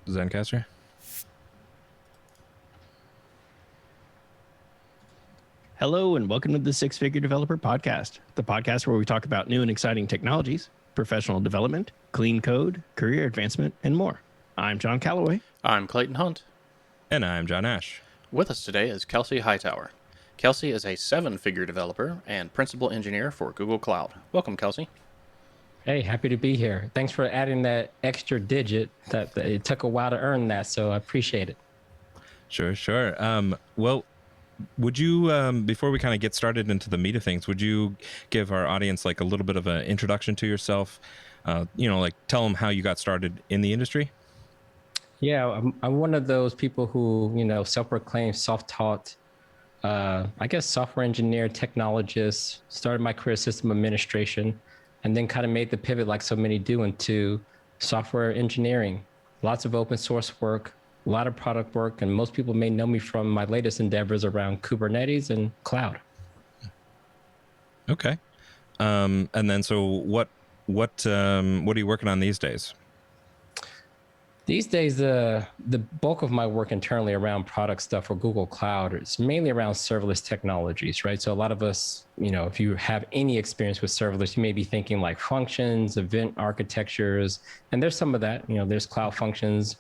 Zencaster? Hello, and welcome to the Six Figure Developer Podcast, the podcast where we talk about new and exciting technologies, professional development, clean code, career advancement, and more. I'm John Calloway. I'm Clayton Hunt. And I'm John Ash. With us today is Kelsey Hightower. Kelsey is a 7-figure developer and principal engineer for Google Cloud. Welcome, Kelsey. Hey, happy to be here. Thanks for adding that extra digit. That it took a while to earn that, so I appreciate it. Sure. Well, would you, before we kind of get started into the meat of things, would you give our audience like a little bit of an introduction to yourself? Like tell them how you got started in the industry. Yeah, I'm one of those people who, self-proclaimed, self-taught, I guess software engineer, technologist, started my career system administration, and then kind of made the pivot like so many do into software engineering. Lots of open source work, a lot of product work, and most people may know me from my latest endeavors around Kubernetes and cloud. Okay. And then so what are you working on these days? These days, the bulk of my work internally around product stuff for Google Cloud is mainly around serverless technologies, right? So a lot of us, if you have any experience with serverless, you may be thinking like functions, event architectures, and there's some of that. There's cloud functions,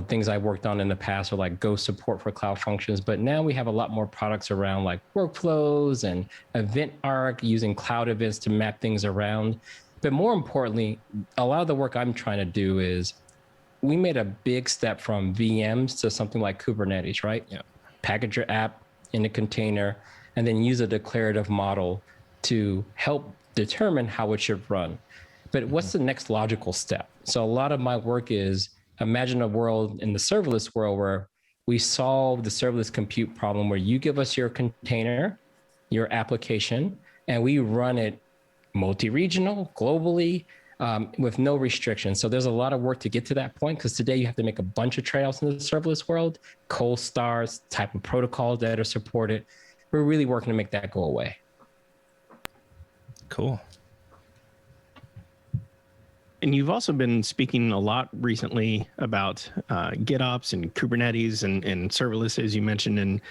things I worked on in the past are like Go support for cloud functions, but now we have a lot more products around like workflows and event arc using cloud events to map things around. But more importantly, a lot of the work I'm trying to do is we made a big step from VMs to something like Kubernetes, right? Yeah. Package your app in a container and then use a declarative model to help determine how it should run. But what's the next logical step? So a lot of my work is imagine a world in the serverless world where we solve the serverless compute problem where you give us your container, your application, and we run it multi-regional, globally, with no restrictions. So there's a lot of work to get to that point because today you have to make a bunch of trade-offs in the serverless world, cold stars, type of protocols that are supported. We're really working to make that go away. Cool. And you've also been speaking a lot recently about GitOps and Kubernetes and serverless, as you mentioned, and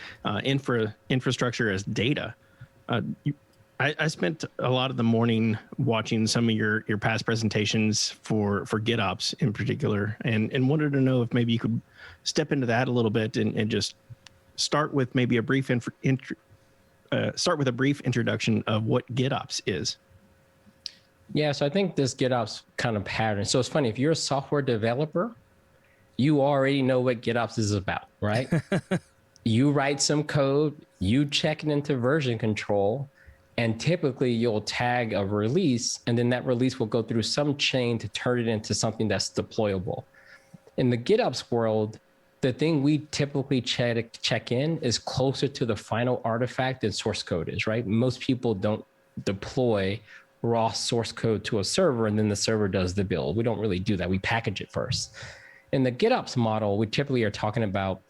infrastructure as data. I spent a lot of the morning watching some of your past presentations for GitOps in particular, and wanted to know if maybe you could step into that a little bit and just start with maybe a brief introduction of what GitOps is. Yeah, so I think this GitOps kind of pattern. So it's funny, if you're a software developer, you already know what GitOps is about, right? You write some code, you check it into version control, and typically you'll tag a release, and then that release will go through some chain to turn it into something that's deployable. In the GitOps world, the thing we typically check in is closer to the final artifact than source code is, right? Most people don't deploy raw source code to a server and then the server does the build. We don't really do that. We package it first. In the GitOps model, we typically are talking about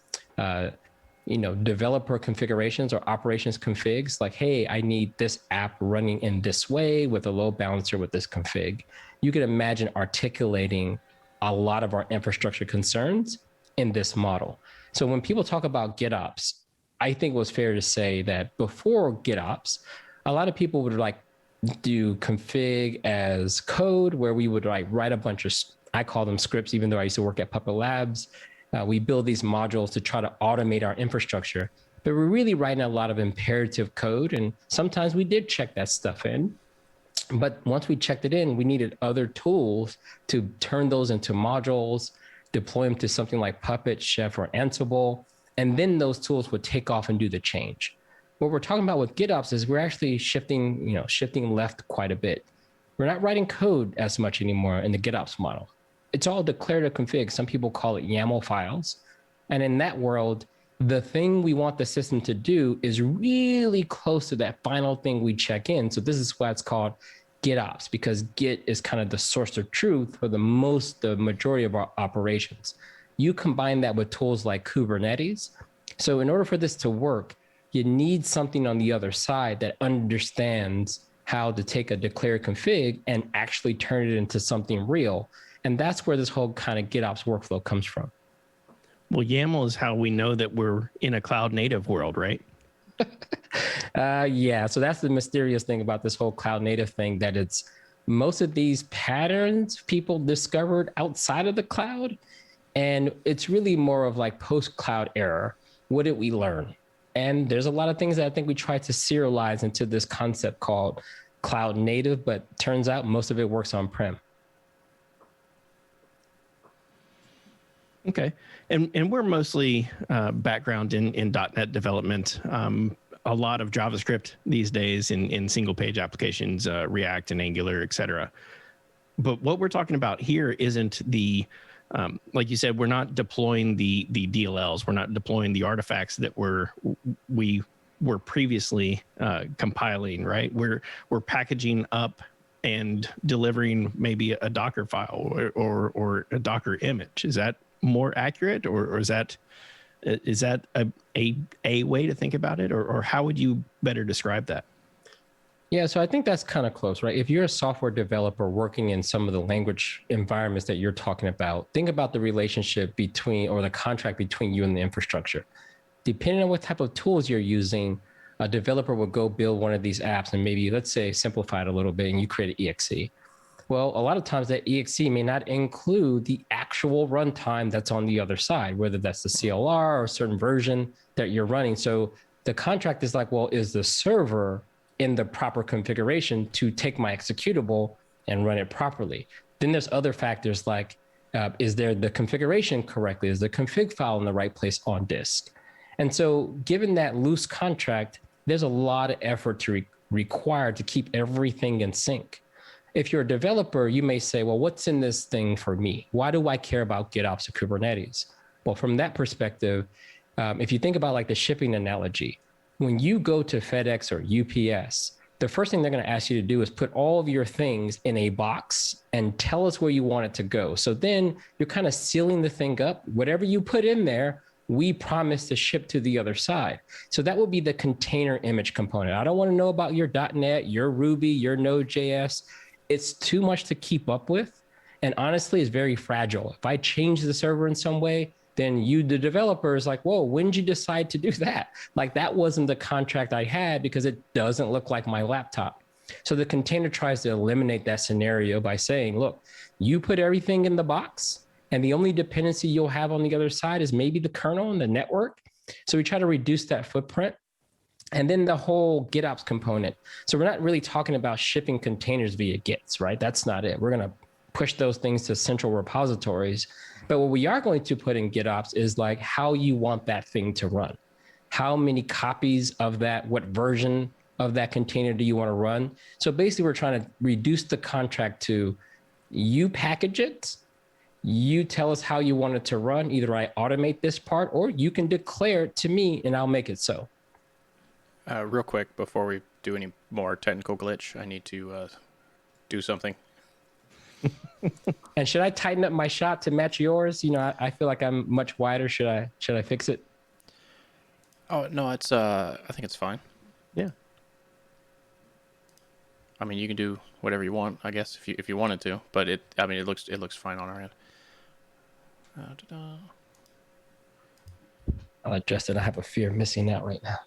developer configurations or operations configs, like, hey, I need this app running in this way with a load balancer with this config. You can imagine articulating a lot of our infrastructure concerns in this model. So when people talk about GitOps, I think it was fair to say that before GitOps, a lot of people would like do config as code, where we would like write a bunch of, I call them scripts, even though I used to work at Puppet Labs. We build these modules to try to automate our infrastructure, but we're really writing a lot of imperative code. And sometimes we did check that stuff in, but once we checked it in, we needed other tools to turn those into modules, deploy them to something like Puppet, Chef, or Ansible. And then those tools would take off and do the change. What we're talking about with GitOps is we're actually shifting left quite a bit. We're not writing code as much anymore in the GitOps model. It's all declarative config. Some people call it YAML files. And in that world, the thing we want the system to do is really close to that final thing we check in. So this is why it's called GitOps, because Git is kind of the source of truth for the majority of our operations. You combine that with tools like Kubernetes. So in order for this to work, you need something on the other side that understands how to take a declared config and actually turn it into something real. And that's where this whole kind of GitOps workflow comes from. Well, YAML is how we know that we're in a cloud native world, right? Yeah, so that's the mysterious thing about this whole cloud native thing, that it's most of these patterns people discovered outside of the cloud. And it's really more of like post-cloud era. What did we learn? And there's a lot of things that I think we try to serialize into this concept called cloud native, but turns out most of it works on-prem. Okay. And we're mostly background in .NET development. A lot of JavaScript these days in single page applications, React and Angular, et cetera. But what we're talking about here isn't the, like you said, we're not deploying the DLLs. We're not deploying the artifacts that we were previously compiling, right? We're packaging up and delivering maybe a Docker file or a Docker image. Is that more accurate, or is that a way to think about it, or how would you better describe that? Yeah, so I think that's kind of close, right? If you're a software developer working in some of the language environments that you're talking about, think about the relationship between, or the contract between you and the infrastructure. Depending on what type of tools you're using, a developer will go build one of these apps and maybe, let's say, simplify it a little bit and you create an EXE. Well, a lot of times that EXE may not include the actual runtime that's on the other side, whether that's the CLR or a certain version that you're running. So the contract is like, well, is the server in the proper configuration to take my executable and run it properly? Then there's other factors like, is there the configuration correctly? Is the config file in the right place on disk? And so given that loose contract, there's a lot of effort to required to keep everything in sync. If you're a developer, you may say, well, what's in this thing for me? Why do I care about GitOps or Kubernetes? Well, from that perspective, if you think about like the shipping analogy, when you go to FedEx or UPS, the first thing they're going to ask you to do is put all of your things in a box and tell us where you want it to go. So then you're kind of sealing the thing up. Whatever you put in there, we promise to ship to the other side. So that will be the container image component. I don't want to know about your .NET, your Ruby, your Node.js. It's too much to keep up with. And honestly, it's very fragile. If I change the server in some way, then you, the developer, is like, whoa, when did you decide to do that? Like, that wasn't the contract I had because it doesn't look like my laptop. So the container tries to eliminate that scenario by saying, look, you put everything in the box, and the only dependency you'll have on the other side is maybe the kernel and the network. So we try to reduce that footprint. And then the whole GitOps component. So we're not really talking about shipping containers via Gits, right? That's not it. We're going to push those things to central repositories. But what we are going to put in GitOps is like how you want that thing to run. How many copies of that, what version of that container do you want to run? So basically, we're trying to reduce the contract to you package it, you tell us how you want it to run. Either I automate this part or you can declare it to me and I'll make it so. Real quick, before we do any more technical glitch, I need to do something. And should I tighten up my shot to match yours? You know, I feel like I'm much wider. Should I fix it? Oh no, it's I think it's fine. Yeah. I mean, you can do whatever you want, I guess, if you wanted to. But it looks fine on our end. I'll adjust it. I have a fear of missing out right now.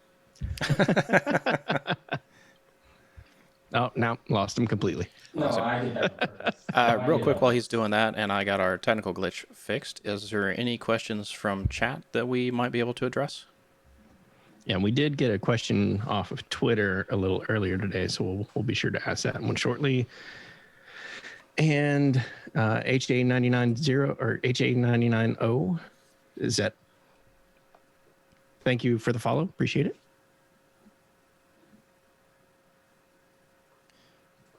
Oh, now lost him completely. No, real quick while he's doing that, and I got our technical glitch fixed. Is there any questions from chat that we might be able to address? Yeah, and we did get a question off of Twitter a little earlier today, so we'll be sure to ask that one shortly. And HA990 or HA990 is that? Thank you for the follow. Appreciate it.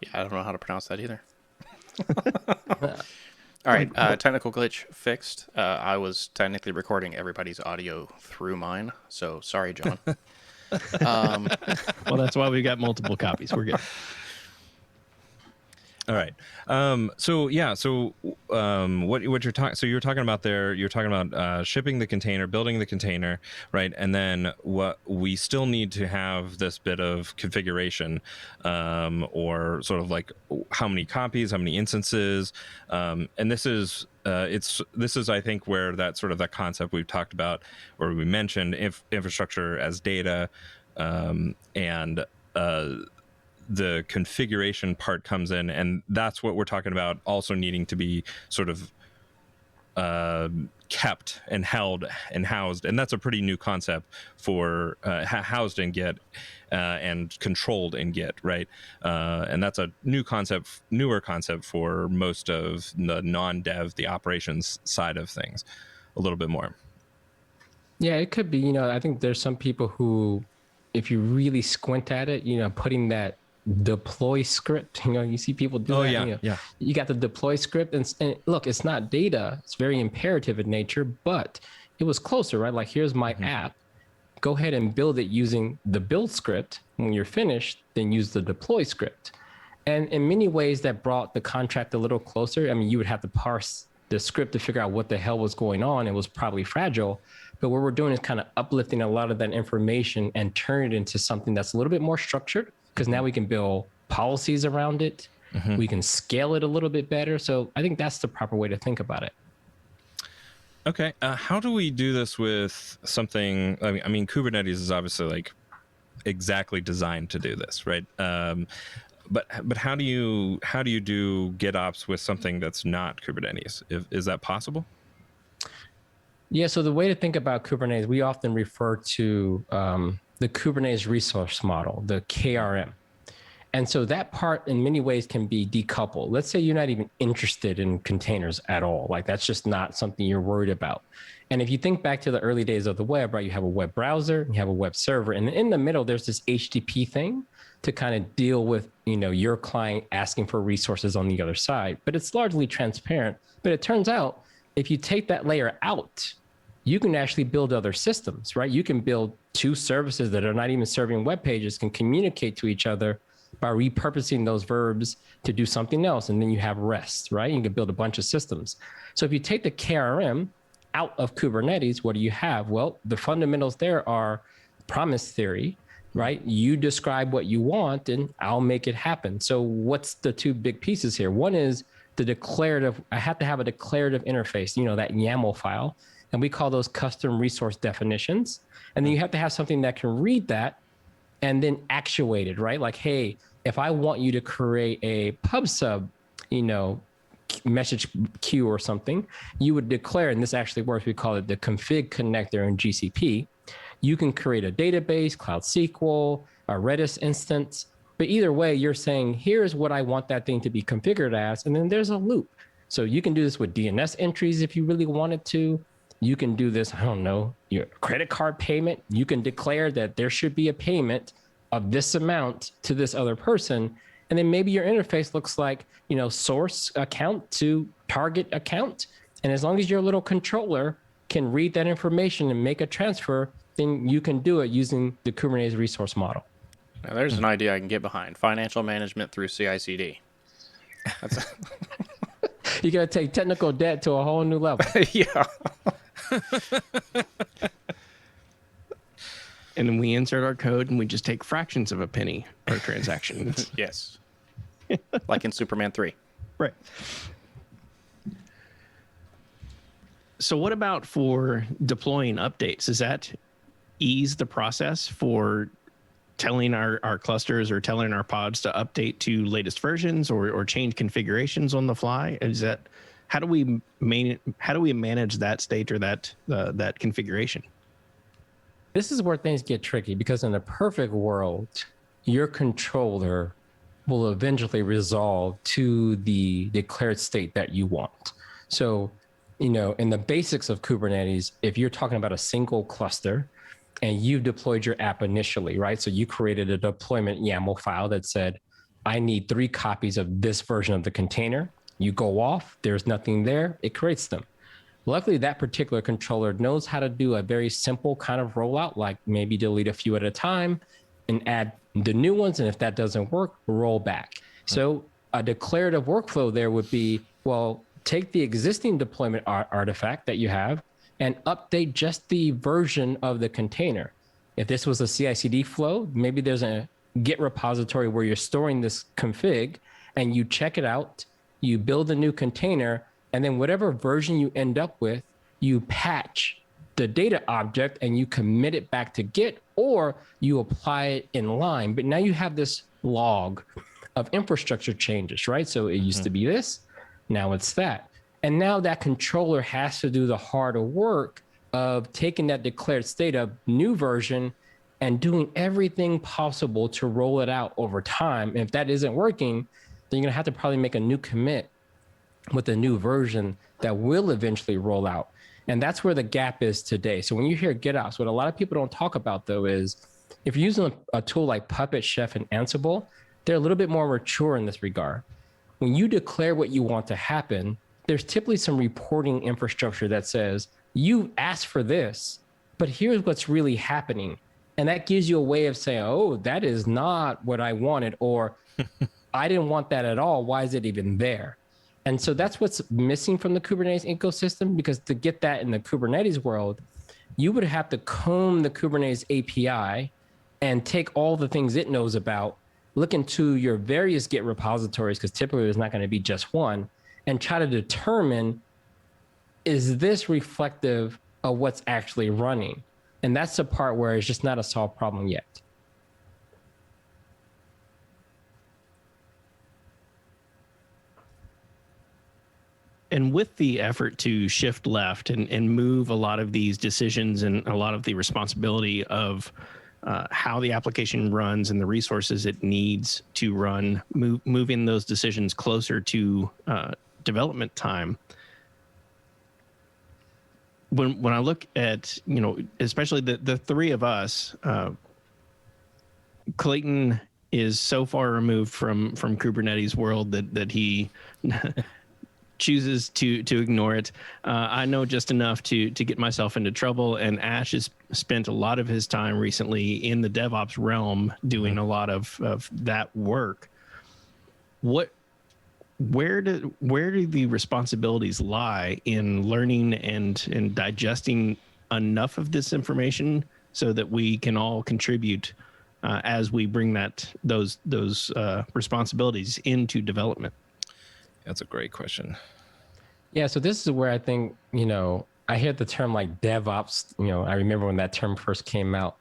Yeah, I don't know how to pronounce that either. All right, technical glitch fixed. I was technically recording everybody's audio through mine, so sorry, John. Well, that's why we got multiple copies. We're good. All right. So what you're talking, so you're talking about there, you're talking about shipping the container, building the container, right? And then what we still need to have this bit of configuration, or sort of like how many copies, how many instances, and this is I think where that sort of that concept we've talked about, or we mentioned infrastructure as data, and the configuration part comes in, and that's what we're talking about also needing to be sort of kept and held and housed, and that's a pretty new concept for housed in Git and controlled in Git, right? And that's a newer concept for most of the non-dev, the operations side of things, a little bit more. Yeah, it could be. I think there's some people who, if you really squint at it, putting that deploy script, you see people do that. Yeah. You got the deploy script, and look, it's not data. It's very imperative in nature, but it was closer, right? Like, here's my app. Go ahead and build it using the build script. When you're finished, then use the deploy script. And in many ways, that brought the contract a little closer. I mean, you would have to parse the script to figure out what the hell was going on. It was probably fragile. But what we're doing is kind of uplifting a lot of that information and turn it into something that's a little bit more structured, because now we can build policies around it. We can scale it a little bit better. So I think that's the proper way to think about it. Okay. How do we do this with something? I mean, Kubernetes is obviously like exactly designed to do this, right? But how do you do GitOps with something that's not Kubernetes? Is that possible? Yeah, so the way to think about Kubernetes, we often refer to the Kubernetes resource model, the KRM. And so that part in many ways can be decoupled. Let's say you're not even interested in containers at all. Like, that's just not something you're worried about. And if you think back to the early days of the web, right, you have a web browser, you have a web server, and in the middle, there's this HTTP thing to kind of deal with, your client asking for resources on the other side. But it's largely transparent. But it turns out, if you take that layer out, you can actually build other systems, right? You can build two services that are not even serving web pages, can communicate to each other by repurposing those verbs to do something else. And then you have REST, right? You can build a bunch of systems. So if you take the KRM out of Kubernetes, what do you have? Well, the fundamentals there are promise theory, right? You describe what you want and I'll make it happen. So what's the two big pieces here? One is the declarative. I have to have a declarative interface, that YAML file. And we call those custom resource definitions. And then you have to have something that can read that and then actuate it, right? Like, hey, if I want you to create a pub sub, message queue or something, you would declare, and this actually works, we call it the config connector in GCP. You can create a database, Cloud SQL, a Redis instance, but either way, you're saying, here's what I want that thing to be configured as, and then there's a loop. So you can do this with DNS entries if you really wanted to. You can do this, I don't know, your credit card payment. You can declare that there should be a payment of this amount to this other person. And then maybe your interface looks like, source account to target account. And as long as your little controller can read that information and make a transfer, then you can do it using the Kubernetes resource model. Now, there's an idea I can get behind: financial management through CI/CD. You got to take technical debt to a whole new level. Yeah. And then we insert our code and we just take fractions of a penny per transaction. Yes. Like in Superman 3. Right. So what about for deploying updates? Does that ease the process for telling our clusters or telling our pods to update to latest versions or change configurations on the fly? Is that, how do we manage that state or that configuration? This is where things get tricky, because in a perfect world, your controller will eventually resolve to the declared state that you want. So, in the basics of Kubernetes, if you're talking about a single cluster and you deployed your app initially, right? So you created a deployment YAML file that said, I need 3 copies of this version of the container. You go off, there's nothing there, it creates them. Luckily, that particular controller knows how to do a very simple kind of rollout, like maybe delete a few at a time and add the new ones. And if that doesn't work, roll back. So a declarative workflow there would be, well, take the existing deployment artifact that you have and update just the version of the container. If this was a CI/CD flow, maybe there's a Git repository where you're storing this config and you check it out, you build a new container, and then whatever version you end up with, you patch the data object and you commit it back to Git, or you apply it in line. But now you have this log of infrastructure changes, right? So it used to be this, now it's that. And now that controller has to do the harder work of taking that declared state of new version and doing everything possible to roll it out over time. And if that isn't working, then you're gonna have to probably make a new commit with a new version that will eventually roll out. And that's where the gap is today. So when you hear GitOps, what a lot of people don't talk about though is if you're using a tool like Puppet, Chef, and Ansible, they're a little bit more mature in this regard. When you declare what you want to happen, there's typically some reporting infrastructure that says, you asked for this, but here's what's really happening. And that gives you a way of saying, oh, that is not what I wanted, or I didn't want that at all. Why is it even there? And so that's what's missing from the Kubernetes ecosystem, because to get that in the Kubernetes world, you would have to comb the Kubernetes API and take all the things it knows about, look into your various Git repositories, because typically there's not going to be just one, and try to determine, is this reflective of what's actually running? And that's the part where it's just not a solved problem yet. And with the effort to shift left and move a lot of these decisions and a lot of the responsibility of how the application runs and the resources it needs to run, moving those decisions closer to development time. When I look at, especially the three of us, Clayton is so far removed from Kubernetes world that he chooses to ignore it. I know just enough to get myself into trouble, and Ash has spent a lot of his time recently in the DevOps realm doing a lot of that work. Where do the responsibilities lie in learning and digesting enough of this information so that we can all contribute as we bring those responsibilities into development? That's a great question. Yeah, so this is where I think, I hear the term like DevOps, I remember when that term first came out,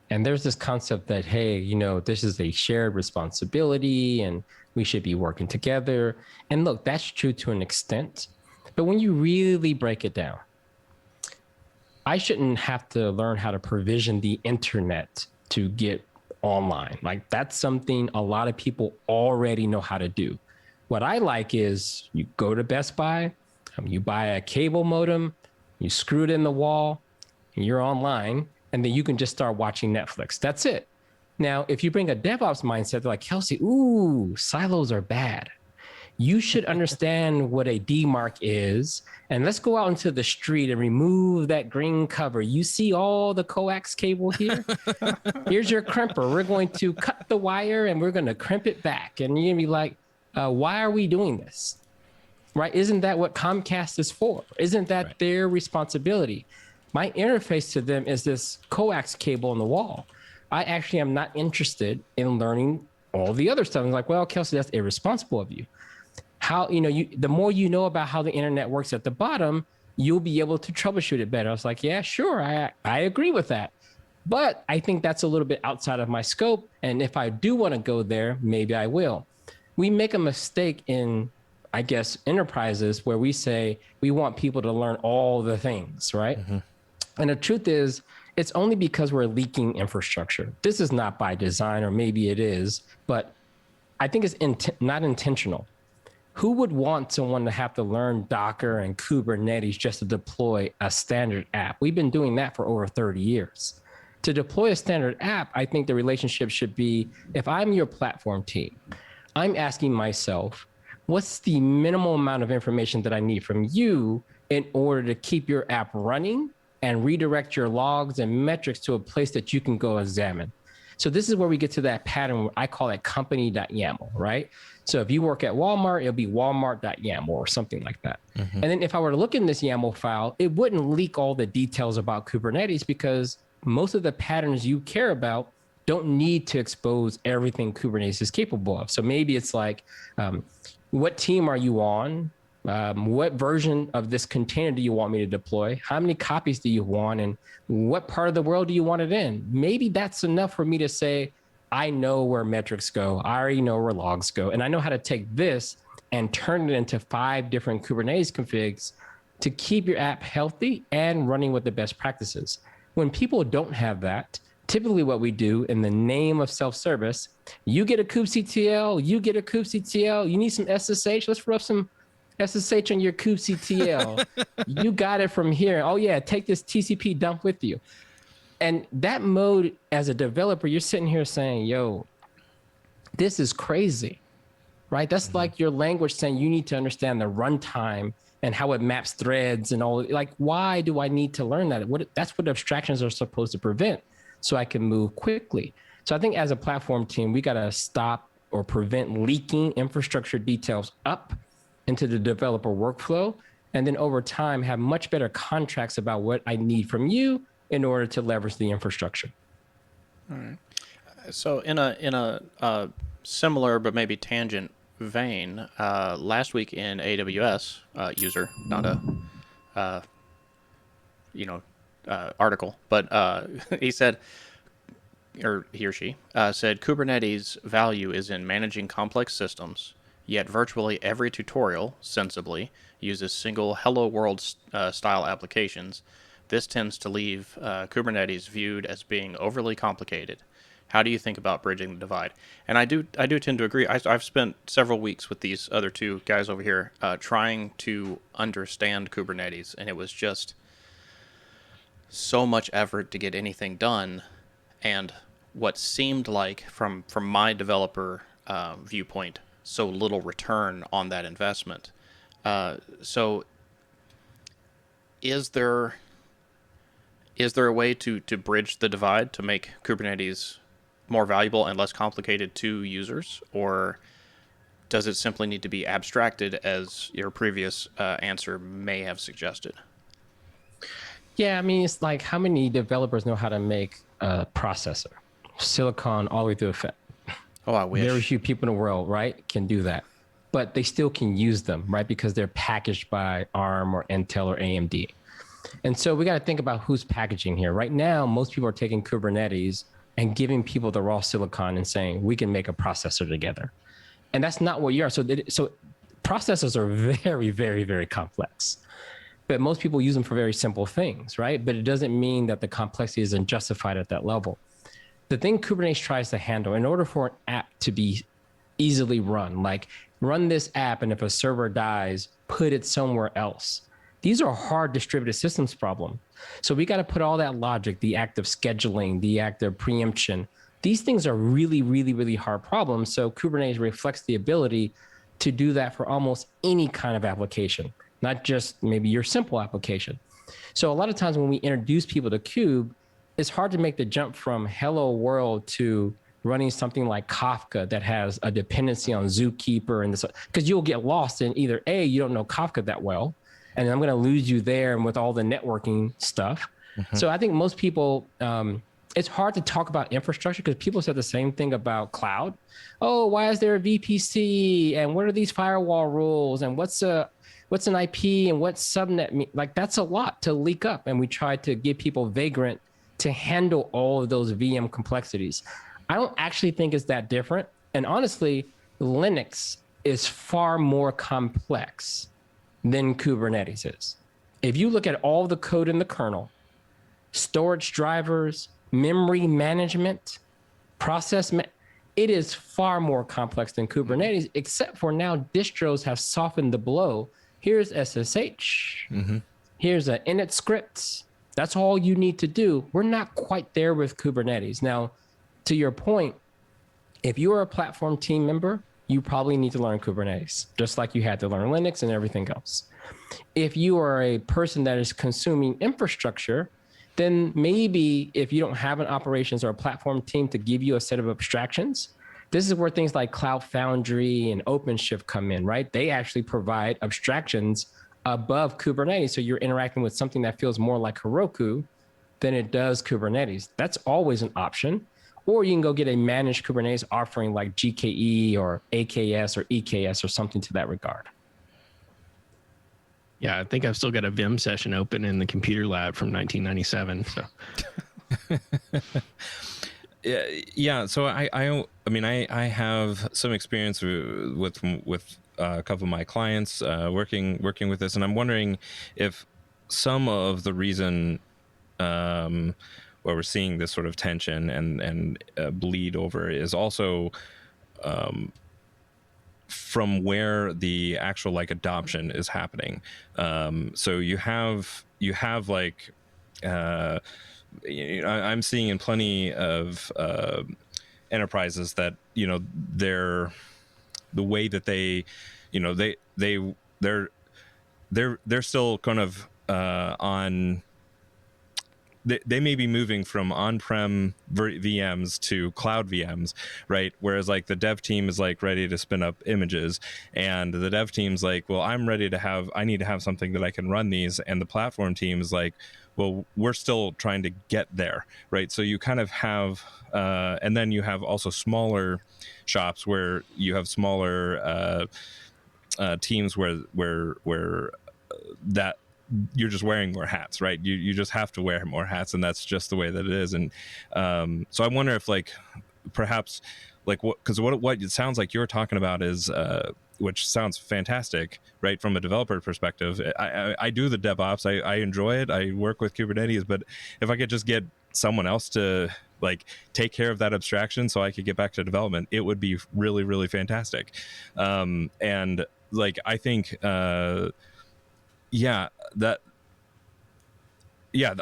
and there's this concept that, hey, this is a shared responsibility and we should be working together. And look, that's true to an extent, but when you really break it down, I shouldn't have to learn how to provision the internet to get online. Like, that's something a lot of people already know how to do. What I like is you go to Best Buy, you buy a cable modem, you screw it in the wall, and you're online, and then you can just start watching Netflix. That's it. Now, if you bring a DevOps mindset, they're like, Kelsey, ooh, silos are bad. You should understand what a DMARC is, and let's go out into the street and remove that green cover. You see all the coax cable here? Here's your crimper. We're going to cut the wire, and we're going to crimp it back. And you're going to be like, why are we doing this? Right? Isn't that what Comcast is for? Isn't that their responsibility? My interface to them is this coax cable on the wall. I actually am not interested in learning all the other stuff. I'm like, well, Kelsey, that's irresponsible of you. How, the more you know about how the internet works at the bottom, you'll be able to troubleshoot it better. I was like, yeah, sure. I agree with that. But I think that's a little bit outside of my scope. And if I do want to go there, maybe I will. We make a mistake in, I guess, enterprises where we say we want people to learn all the things, right? Mm-hmm. And the truth is, it's only because we're leaking infrastructure. This is not by design, or maybe it is, but I think it's not intentional. Who would want someone to have to learn Docker and Kubernetes just to deploy a standard app? We've been doing that for over 30 years. To deploy a standard app, I think the relationship should be, if I'm your platform team, I'm asking myself, what's the minimal amount of information that I need from you in order to keep your app running and redirect your logs and metrics to a place that you can go examine? So this is where we get to that pattern. I call it company.yaml, right? So if you work at Walmart, it'll be walmart.yaml or something like that. And then if I were to look in this YAML file, it wouldn't leak all the details about Kubernetes because most of the patterns you care about don't need to expose everything Kubernetes is capable of. So maybe it's like, what team are you on? What version of this container do you want me to deploy? How many copies do you want? And what part of the world do you want it in? Maybe that's enough for me to say, I know where metrics go. I already know where logs go. And I know how to take this and turn it into 5 different Kubernetes configs to keep your app healthy and running with the best practices. When people don't have that, typically what we do in the name of self-service, you get a kubectl, you get a kubectl, you need some SSH, let's rub some SSH on your kubectl. You got it from here. Oh yeah, take this TCP dump with you. And that mode, as a developer, you're sitting here saying, yo, this is crazy, right? That's like your language saying you need to understand the runtime and how it maps threads and all. Like, why do I need to learn that? That's what abstractions are supposed to prevent, so I can move quickly. So I think as a platform team, we got to stop or prevent leaking infrastructure details up into the developer workflow. And then over time, have much better contracts about what I need from you in order to leverage the infrastructure. All right. So in a similar but maybe tangent vein, last week in AWS user, not a article, but he said, or he or she said, Kubernetes' value is in managing complex systems. Yet virtually every tutorial, sensibly, uses single hello world style applications. This tends to leave Kubernetes viewed as being overly complicated. How do you think about bridging the divide? And I do tend to agree. I've spent several weeks with these other 2 guys over here trying to understand Kubernetes, and it was just so much effort to get anything done, and what seemed like, from my developer viewpoint, so little return on that investment. So is there a way to bridge the divide to make Kubernetes more valuable and less complicated to users, or does it simply need to be abstracted, as your previous answer may have suggested? Yeah, I mean, it's like, how many developers know how to make a processor, silicon all the way through a FET? Oh, I wish. Very few people in the world, right, can do that. But they still can use them, right, because they're packaged by ARM or Intel or AMD. And so we got to think about who's packaging here. Right now, most people are taking Kubernetes and giving people the raw silicon and saying, we can make a processor together. And that's not what you are. So processors are very, very, very complex. But most people use them for very simple things, right? But it doesn't mean that the complexity isn't justified at that level. The thing Kubernetes tries to handle, in order for an app to be easily run, like run this app, and if a server dies, put it somewhere else. These are hard distributed systems problem. So we got to put all that logic, the act of scheduling, the act of preemption. These things are really, really, really hard problems. So Kubernetes reflects the ability to do that for almost any kind of application, not just maybe your simple application. So a lot of times when we introduce people to Kube, it's hard to make the jump from hello world to running something like Kafka that has a dependency on Zookeeper and this, because you'll get lost in either A, you don't know Kafka that well, and I'm going to lose you there and with all the networking stuff. So I think most people, it's hard to talk about infrastructure because people said the same thing about cloud. Oh, why is there a VPC? And what are these firewall rules? And what's an IP and what's subnet mean? Like, that's a lot to leak up. And we try to give people Vagrant to handle all of those VM complexities. I don't actually think it's that different. And honestly, Linux is far more complex than Kubernetes is. If you look at all the code in the kernel, storage drivers, memory management, it is far more complex than Kubernetes, except for now distros have softened the blow. Here's SSH. Here's an init script. That's all you need to do. We're not quite there with Kubernetes. Now, to your point, if you are a platform team member, you probably need to learn Kubernetes, just like you had to learn Linux and everything else. If you are a person that is consuming infrastructure, then maybe if you don't have an operations or a platform team to give you a set of abstractions, this is where things like Cloud Foundry and OpenShift come in, right? They actually provide abstractions above Kubernetes. So you're interacting with something that feels more like Heroku than it does Kubernetes. That's always an option. Or you can go get a managed Kubernetes offering like GKE or AKS or EKS or something to that regard. Yeah, I think I've still got a Vim session open in the computer lab from 1997. So yeah. So I mean, I have some experience with a couple of my clients working with this, and I'm wondering if some of the reason where we're seeing this sort of tension and bleed over is also from where the actual like adoption is happening. So you have like I'm seeing in plenty of enterprises that they're the way that they they're still kind of on. They may be moving from on-prem VMs to cloud VMs, right? Whereas like the dev team is like ready to spin up images, and the dev team's like, well, I need to have something that I can run these, and the platform team is like, well, we're still trying to get there, right? So you kind of have, and then you have also smaller shops where you have smaller teams where that you're just wearing more hats, right? You just have to wear more hats, and that's just the way that it is. And so I wonder if like perhaps like what it sounds like you're talking about is which sounds fantastic, right? From a developer perspective, I do the DevOps. I enjoy it. I work with Kubernetes, but if I could just get someone else to like take care of that abstraction so I could get back to development, it would be really, really fantastic. And like, I think, I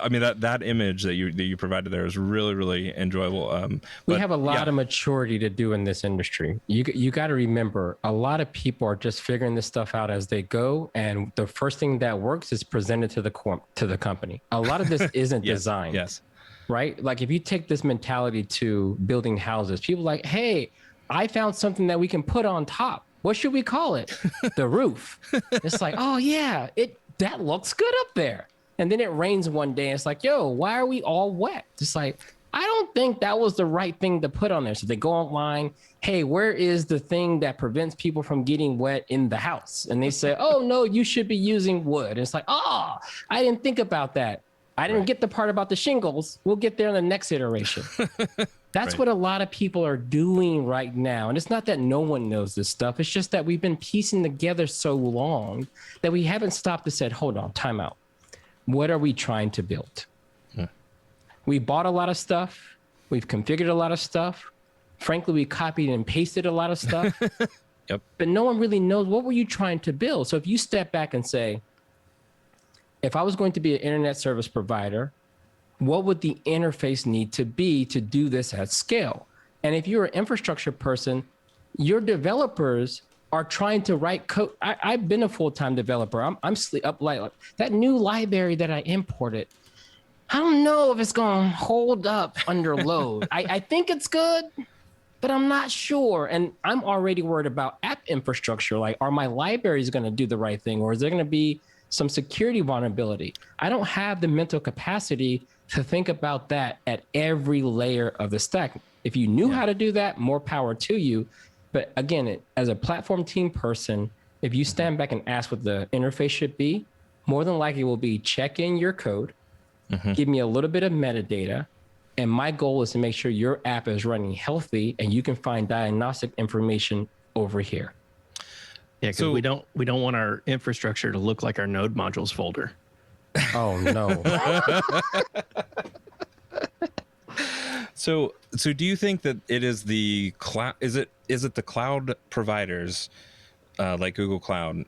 mean that image that you provided there is really, really enjoyable. We have a lot of maturity to do in this industry. You got to remember, a lot of people are just figuring this stuff out as they go, and the first thing that works is presented to the company. A lot of this isn't designed. Yes. Right? Like if you take this mentality to building houses, people are like, hey, I found something that we can put on top. What should we call it? The roof. It's like, oh yeah, that looks good up there. And then it rains one day and it's like, yo, why are we all wet? It's like, I don't think that was the right thing to put on there. So they go online, hey, where is the thing that prevents people from getting wet in the house? And they say, oh no, you should be using wood. And it's like, oh, I didn't think about that. I didn't get the part about the shingles. We'll get there in the next iteration. That's what a lot of people are doing right now. And it's not that no one knows this stuff. It's just that we've been piecing together so long that we haven't stopped and said, hold on, time out. What are we trying to build? We bought a lot of stuff. We've configured a lot of stuff. Frankly, we copied and pasted a lot of stuff. Yep. But no one really knows, what were you trying to build? So if you step back and say, if I was going to be an internet service provider, what would the interface need to be to do this at scale? And if you're an infrastructure person, your developers are trying to write code. I've been a full-time developer. I'm up like that new library that I imported. I don't know if it's going to hold up under load. I think it's good, but I'm not sure. And I'm already worried about app infrastructure. Like, are my libraries going to do the right thing? Or is there going to be some security vulnerability? I don't have the mental capacity to think about that at every layer of the stack. If you knew how to do that, more power to you. But again, as a platform team person, if you stand back and ask what the interface should be, more than likely will be check in your code, give me a little bit of metadata, and my goal is to make sure your app is running healthy and you can find diagnostic information over here. Yeah, because we don't want our infrastructure to look like our node modules folder. Oh no. So do you think that it is the cloud? Is it the cloud providers like Google Cloud?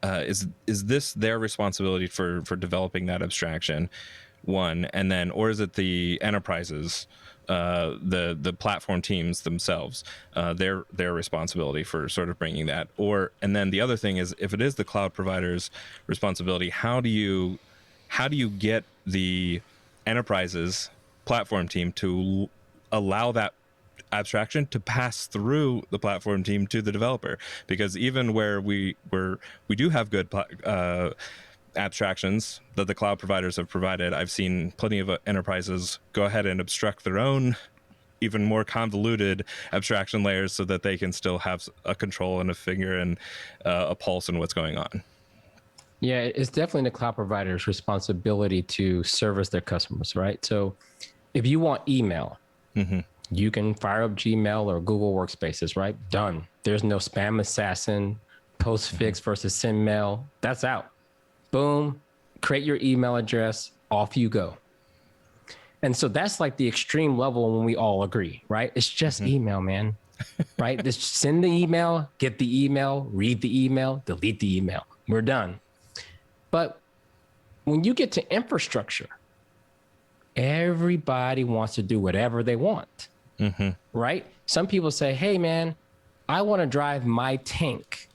Is this their responsibility for developing that abstraction? One, and then, or is it the enterprises, the platform teams themselves, their responsibility for sort of bringing that? Or, and then the other thing is, if it is the cloud provider's responsibility, how do you how do you get the enterprise's platform team to allow that abstraction to pass through the platform team to the developer? Because even where we do have good abstractions that the cloud providers have provided, I've seen plenty of enterprises go ahead and obstruct their own even more convoluted abstraction layers so that they can still have a control and a finger and a pulse in what's going on. Yeah, it's definitely the cloud provider's responsibility to service their customers, right? So if you want email, you can fire up Gmail or Google Workspaces, right? Done. There's no spam assassin, postfix versus send mail. That's out. Boom, create your email address, off you go. And so that's like the extreme level when we all agree, right? It's just email, man, right? Just send the email, get the email, read the email, delete the email. We're done. But when you get to infrastructure, everybody wants to do whatever they want, right? Some people say, hey, man, I want to drive my tank.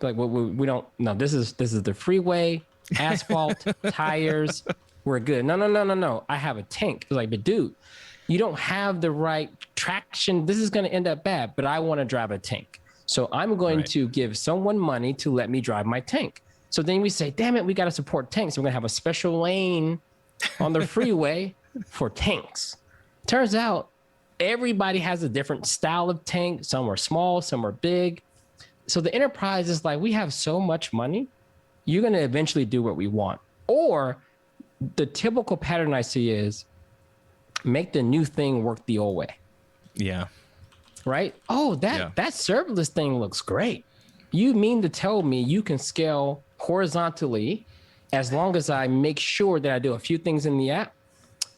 Like, well, we don't, no, this is the freeway, asphalt, tires, we're good. No. I have a tank. It's like, but dude, you don't have the right traction. This is going to end up bad, but I want to drive a tank. So I'm going to give someone money to let me drive my tank. So then we say, damn it, we got to support tanks. We're going to have a special lane on the freeway for tanks. Turns out everybody has a different style of tank. Some are small, some are big. So the enterprise is like, we have so much money, you're going to eventually do what we want. Or the typical pattern I see is make the new thing work the old way. Yeah. Right? Oh, that serverless thing looks great. You mean to tell me you can scale horizontally as long as I make sure that I do a few things in the app?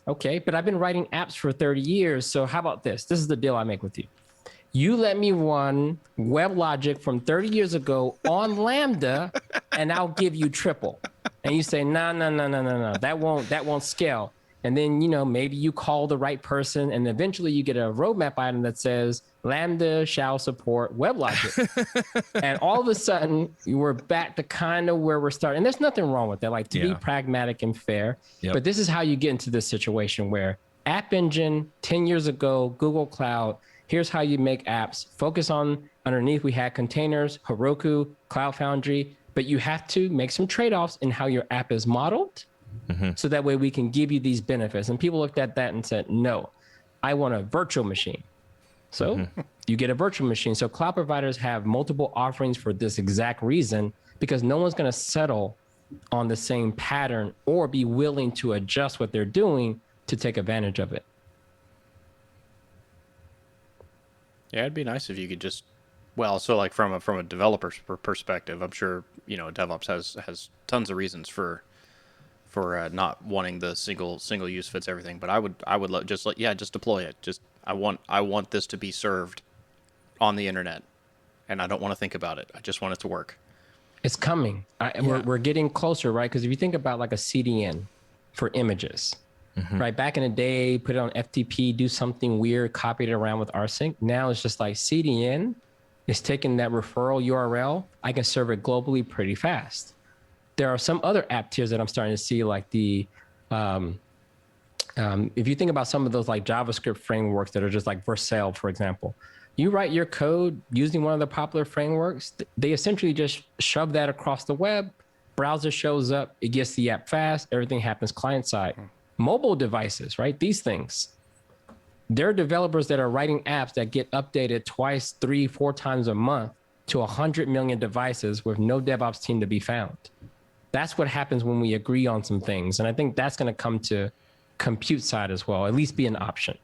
Okay, but I've been writing apps for 30 years. So how about this? This is the deal I make with you. You let me run WebLogic from 30 years ago on Lambda, and I'll give you triple. And you say, no, that won't scale. And then, maybe you call the right person, and eventually you get a roadmap item that says Lambda shall support WebLogic. And all of a sudden, we're back to kind of where we're starting. And there's nothing wrong with that, like to be pragmatic and fair. Yep. But this is how you get into this situation where App Engine, 10 years ago, Google Cloud, here's how you make apps. Focus on underneath, we had containers, Heroku, Cloud Foundry, but you have to make some trade-offs in how your app is modeled. So that way we can give you these benefits. And people looked at that and said, no, I want a virtual machine. So you get a virtual machine. So cloud providers have multiple offerings for this exact reason, because no one's going to settle on the same pattern or be willing to adjust what they're doing to take advantage of it. Yeah, it'd be nice if you could just, so like from a developer's perspective, I'm sure, DevOps has tons of reasons for not wanting the single use fits everything. But I would just deploy it. Just I want this to be served on the internet, and I don't want to think about it. I just want it to work. It's coming. We're getting closer, right? Because if you think about like a CDN for images, right? Back in the day, put it on FTP, do something weird, copy it around with rsync. Now it's just like CDN is taking that referral URL. I can serve it globally pretty fast. There are some other app tiers that I'm starting to see, like the, if you think about some of those like JavaScript frameworks that are just like Vercel, for example, you write your code using one of the popular frameworks, they essentially just shove that across the web, browser shows up, it gets the app fast, everything happens client side. Mobile devices, right? These things. There are developers that are writing apps that get updated twice, 3, 4 times a month to 100 million devices with no DevOps team to be found. That's what happens when we agree on some things. And I think that's going to come to compute side as well, at least be an option.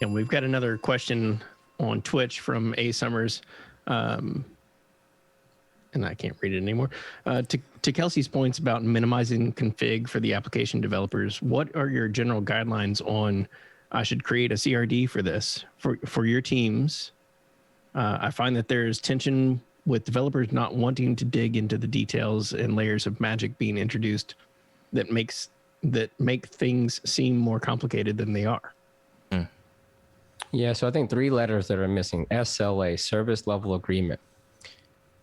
And we've got another question on Twitch from A. Summers. And I can't read it anymore. To Kelsey's points about minimizing config for the application developers, what are your general guidelines on I should create a CRD for this for your teams? I find that there's tension with developers not wanting to dig into the details and layers of magic being introduced that make things seem more complicated than they are. Yeah, so I think 3 letters that are missing: SLA, service level agreement.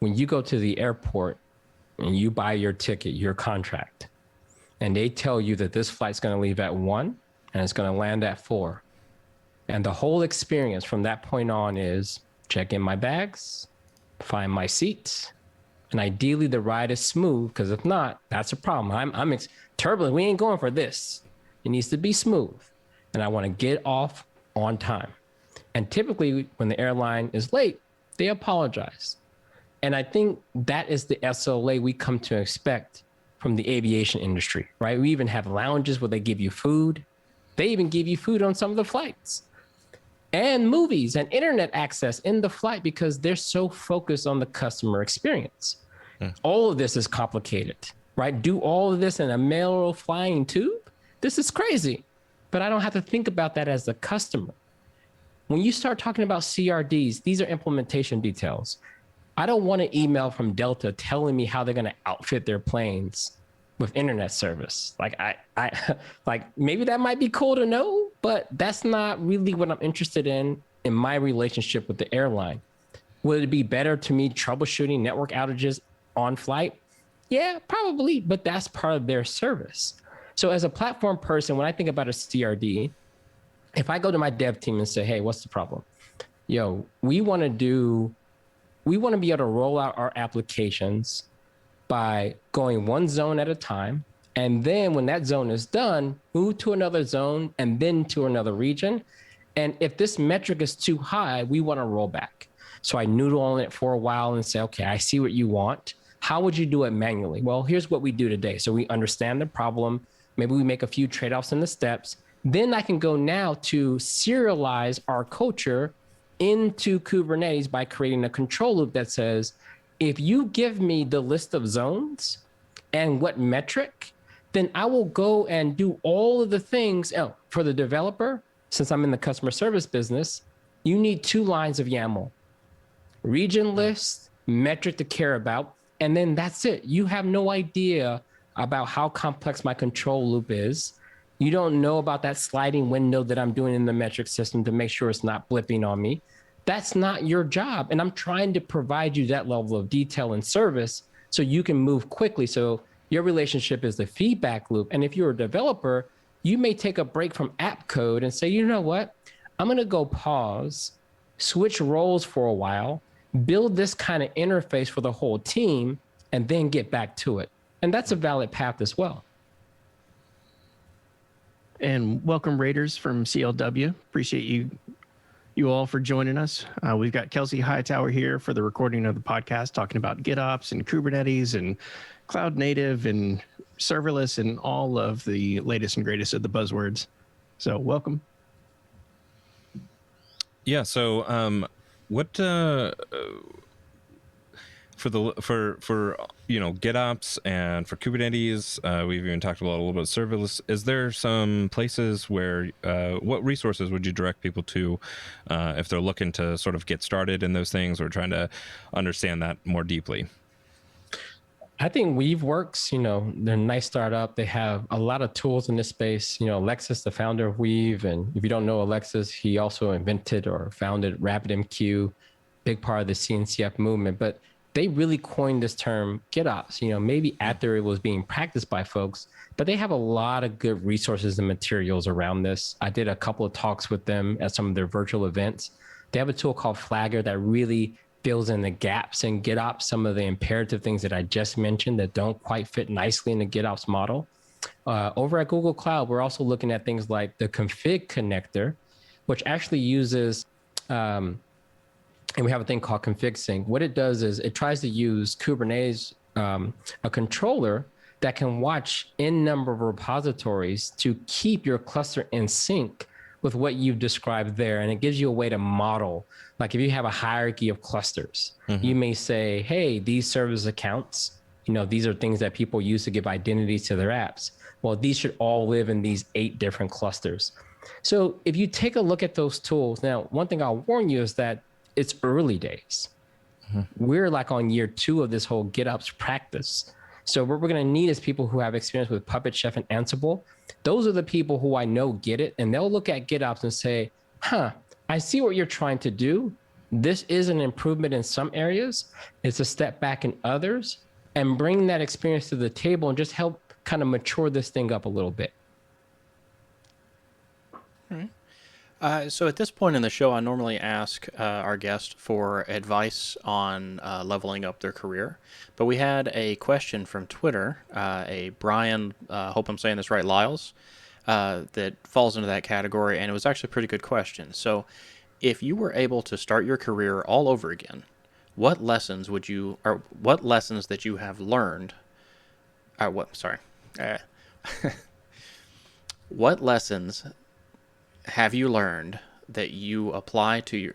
when you go to the airport and you buy your ticket, your contract, and they tell you that this flight's going to leave at 1 and it's going to land at 4. And the whole experience from that point on is check in my bags, find my seats, and ideally the ride is smooth, because if not, that's a problem. I'm turbulent. We ain't going for this. It needs to be smooth. And I want to get off on time. And typically when the airline is late, they apologize. And I think that is the SLA we come to expect from the aviation industry, right? We even have lounges where they give you food. They even give you food on some of the flights, and movies and internet access in the flight, because they're so focused on the customer experience. All of this is complicated, right? Do all of this in a mail flying tube? This is crazy, but I don't have to think about that as the customer. When you start talking about CRDs, these are implementation details. I don't want an email from Delta telling me how they're going to outfit their planes with internet service. Like like maybe that might be cool to know, but that's not really what I'm interested in my relationship with the airline. Would it be better to me troubleshooting network outages on flight? Yeah, probably, but that's part of their service. So as a platform person, when I think about a CRD, if I go to my dev team and say, hey, what's the problem? Yo, we want to be able to roll out our applications by going one zone at a time. And then when that zone is done, move to another zone and then to another region. And if this metric is too high, we want to roll back. So I noodle on it for a while and say, okay, I see what you want. How would you do it manually? Well, here's what we do today. So we understand the problem. Maybe we make a few trade-offs in the steps. Then I can go now to serialize our culture into Kubernetes by creating a control loop that says, if you give me the list of zones and what metric, then I will go and do all of the things. Oh, for the developer, since I'm in the customer service business, you need 2 lines of YAML, region list, metric to care about, and then that's it. You have no idea about how complex my control loop is. You don't know about that sliding window that I'm doing in the metric system to make sure it's not blipping on me. That's not your job. And I'm trying to provide you that level of detail and service so you can move quickly. So your relationship is the feedback loop. And if you're a developer, you may take a break from app code and say, you know what? I'm going to go pause, switch roles for a while, build this kind of interface for the whole team, and then get back to it. And that's a valid path as well. And welcome, Raiders from CLW. Appreciate you all for joining us. We've got Kelsey Hightower here for the recording of the podcast, talking about GitOps and Kubernetes and cloud native and serverless and all of the latest and greatest of the buzzwords. So welcome. Yeah. So what for GitOps and for Kubernetes, we've even talked about a little bit of serverless. Is there some places where what resources would you direct people to if they're looking to sort of get started in those things or trying to understand that more deeply? I think Weaveworks, they're a nice startup. They have a lot of tools in this space. Alexis, the founder of Weave, and if you don't know Alexis, he also invented or founded RabbitMQ, big part of the CNCF movement. But they really coined this term GitOps, maybe after it was being practiced by folks, but they have a lot of good resources and materials around this. I did a couple of talks with them at some of their virtual events. They have a tool called Flagger that really fills in the gaps in GitOps, some of the imperative things that I just mentioned that don't quite fit nicely in the GitOps model. Over at Google Cloud, we're also looking at things like the config connector, which actually uses, and we have a thing called config sync. What it does is it tries to use Kubernetes, a controller that can watch n number of repositories to keep your cluster in sync with what you've described there. And it gives you a way to model, like if you have a hierarchy of clusters, you may say, hey, these service accounts, these are things that people use to give identities to their apps. Well, these should all live in these 8 different clusters. So if you take a look at those tools, now, one thing I'll warn you is that it's early days. We're like on year 2 of this whole GitOps practice. So what we're going to need is people who have experience with Puppet, Chef, and Ansible. Those are the people who I know get it, and they'll look at GitOps and say, I see what you're trying to do, This is an improvement in some areas. It's a step back in others, and bring that experience to the table and just help kind of mature this thing up a little bit. So at this point in the show, I normally ask our guest for advice on leveling up their career. But we had a question from Twitter, a Brian, hope I'm saying this right, Lyles, that falls into that category, and it was actually a pretty good question. So if you were able to start your career all over again, what lessons that you have learned, what lessons have you learned that you apply to your...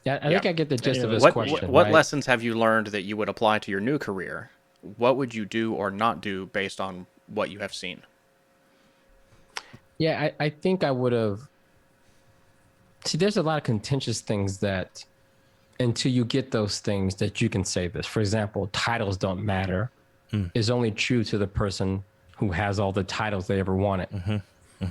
Yeah, I think I get the gist of his question. What right? lessons have you learned that you would apply to your new career? What would you do or not do based on what you have seen? Yeah, I think I would have. See, there's a lot of contentious things that until you get those things that you can say this. For example, titles don't matter is only true to the person who has all the titles they ever wanted.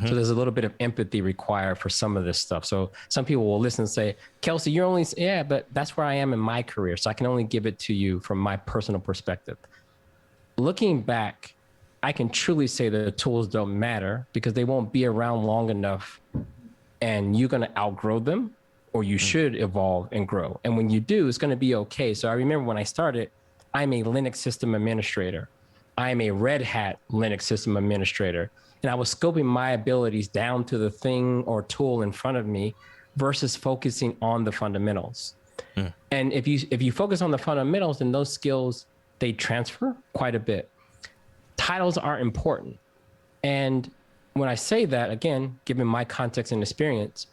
So there's a little bit of empathy required for some of this stuff. So some people will listen and say, Kelsey, you're only, yeah, but that's where I am in my career. So I can only give it to you from my personal perspective. Looking back, I can truly say that the tools don't matter because they won't be around long enough and you're going to outgrow them, or you should evolve and grow. And when you do, it's going to be okay. So I remember when I started, I'm a Linux system administrator. I'm a Red Hat Linux system administrator. And I was scoping my abilities down to the thing or tool in front of me versus focusing on the fundamentals. And if you focus on the fundamentals, then those skills, they transfer quite a bit. Titles are important. And when I say that, again, given my context and experience,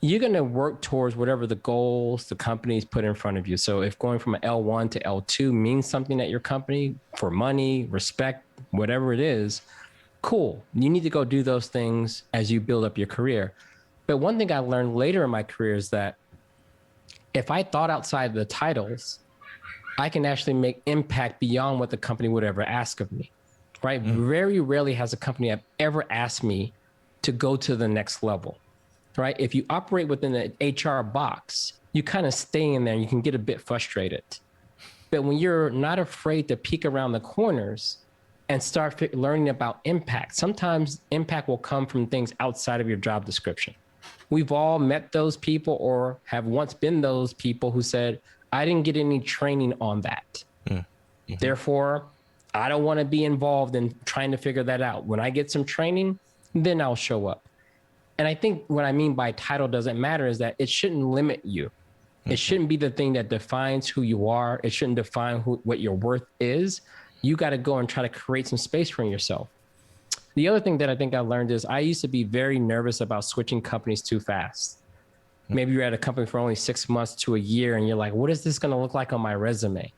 you're going to work towards whatever the goals the companies put in front of you. So if going from an L1 to L2 means something at your company for money, respect, whatever it is, cool. You need to go do those things as you build up your career. But one thing I learned later in my career is that if I thought outside the titles, I can actually make impact beyond what the company would ever ask of me, right? Very rarely has a company ever asked me to go to the next level. Right? If you operate within the HR box, you kind of stay in there and you can get a bit frustrated. But when you're not afraid to peek around the corners and start learning about impact, sometimes impact will come from things outside of your job description. We've all met those people or have once been those people who said, I didn't get any training on that. Therefore, I don't want to be involved in trying to figure that out. When I get some training, then I'll show up. And I think what I mean by title doesn't matter is that it shouldn't limit you. It shouldn't be the thing that defines who you are. It shouldn't define what your worth is. You got to go and try to create some space for yourself. The other thing that I think I learned is I used to be very nervous about switching companies too fast. Maybe you're at a company for only 6 months to a year and you're like, what is this going to look like on my resume?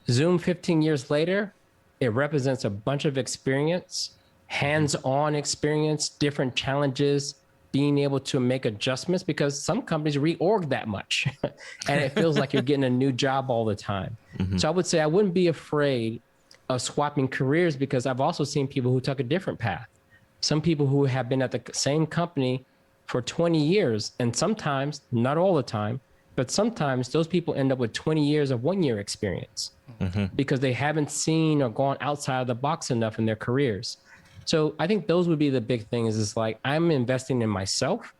Zoom 15 years later, it represents a bunch of experience, hands-on experience, different challenges, being able to make adjustments because some companies reorg that much and it feels like you're getting a new job all the time. So I would say I wouldn't be afraid of swapping careers because I've also seen people who took a different path. Some people who have been at the same company for 20 years, and sometimes, not all the time, but sometimes those people end up with 20 years of 1 year experience because they haven't seen or gone outside of the box enough in their careers. So I think those would be the big things is like, I'm investing in myself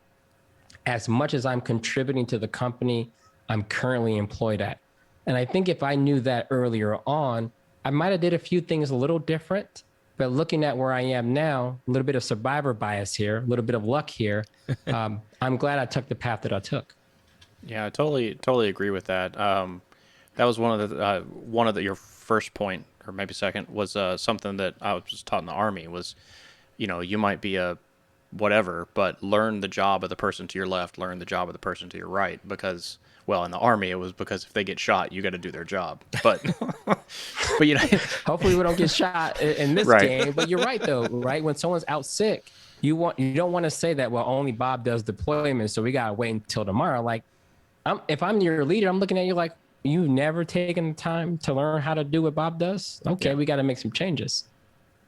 as much as I'm contributing to the company I'm currently employed at. And I think if I knew that earlier on, I might've did a few things a little different, but looking at where I am now, a little bit of survivor bias here, a little bit of luck here. I'm glad I took the path that I took. Yeah, I totally agree with that. That was one of your first point, or maybe second, was something that I was taught in the Army was, you might be a whatever, but learn the job of the person to your left, learn the job of the person to your right, because, well, in the Army, it was because if they get shot, you got to do their job. But, hopefully we don't get shot in this game, but you're right though, right? When someone's out sick, you don't want to say that, well, only Bob does deployment, so we got to wait until tomorrow. Like, if I'm your leader, I'm looking at you like, you never taken the time to learn how to do what Bob does? Okay, we got to make some changes.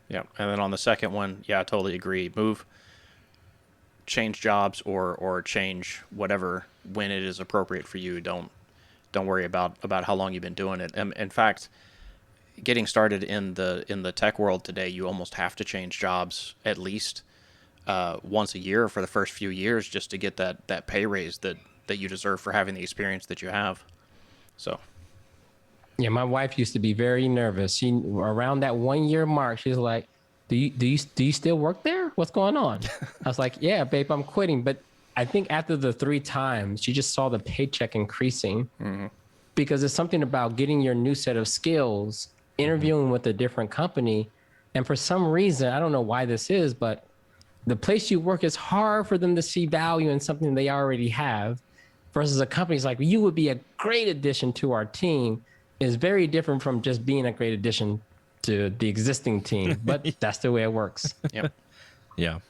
Yeah, and then on the second one, I totally agree. change jobs or change whatever when it is appropriate for you. Don't worry about how long you've been doing it. In fact, getting started in the tech world today, you almost have to change jobs at least once a year for the first few years just to get that pay raise that you deserve for having the experience that you have. So. Yeah, my wife used to be very nervous. She around that 1 year mark, she's like, "Do you still work there? What's going on?" I was like, "Yeah, babe, I'm quitting." But I think after the 3 times, she just saw the paycheck increasing because it's something about getting your new set of skills, interviewing with a different company, and for some reason, I don't know why this is, but the place you work is hard for them to see value in something they already have, versus a company's like, "You would be a great addition to our team." Is very different from just being a great addition to the existing team, but that's the way it works. Yep. Yeah.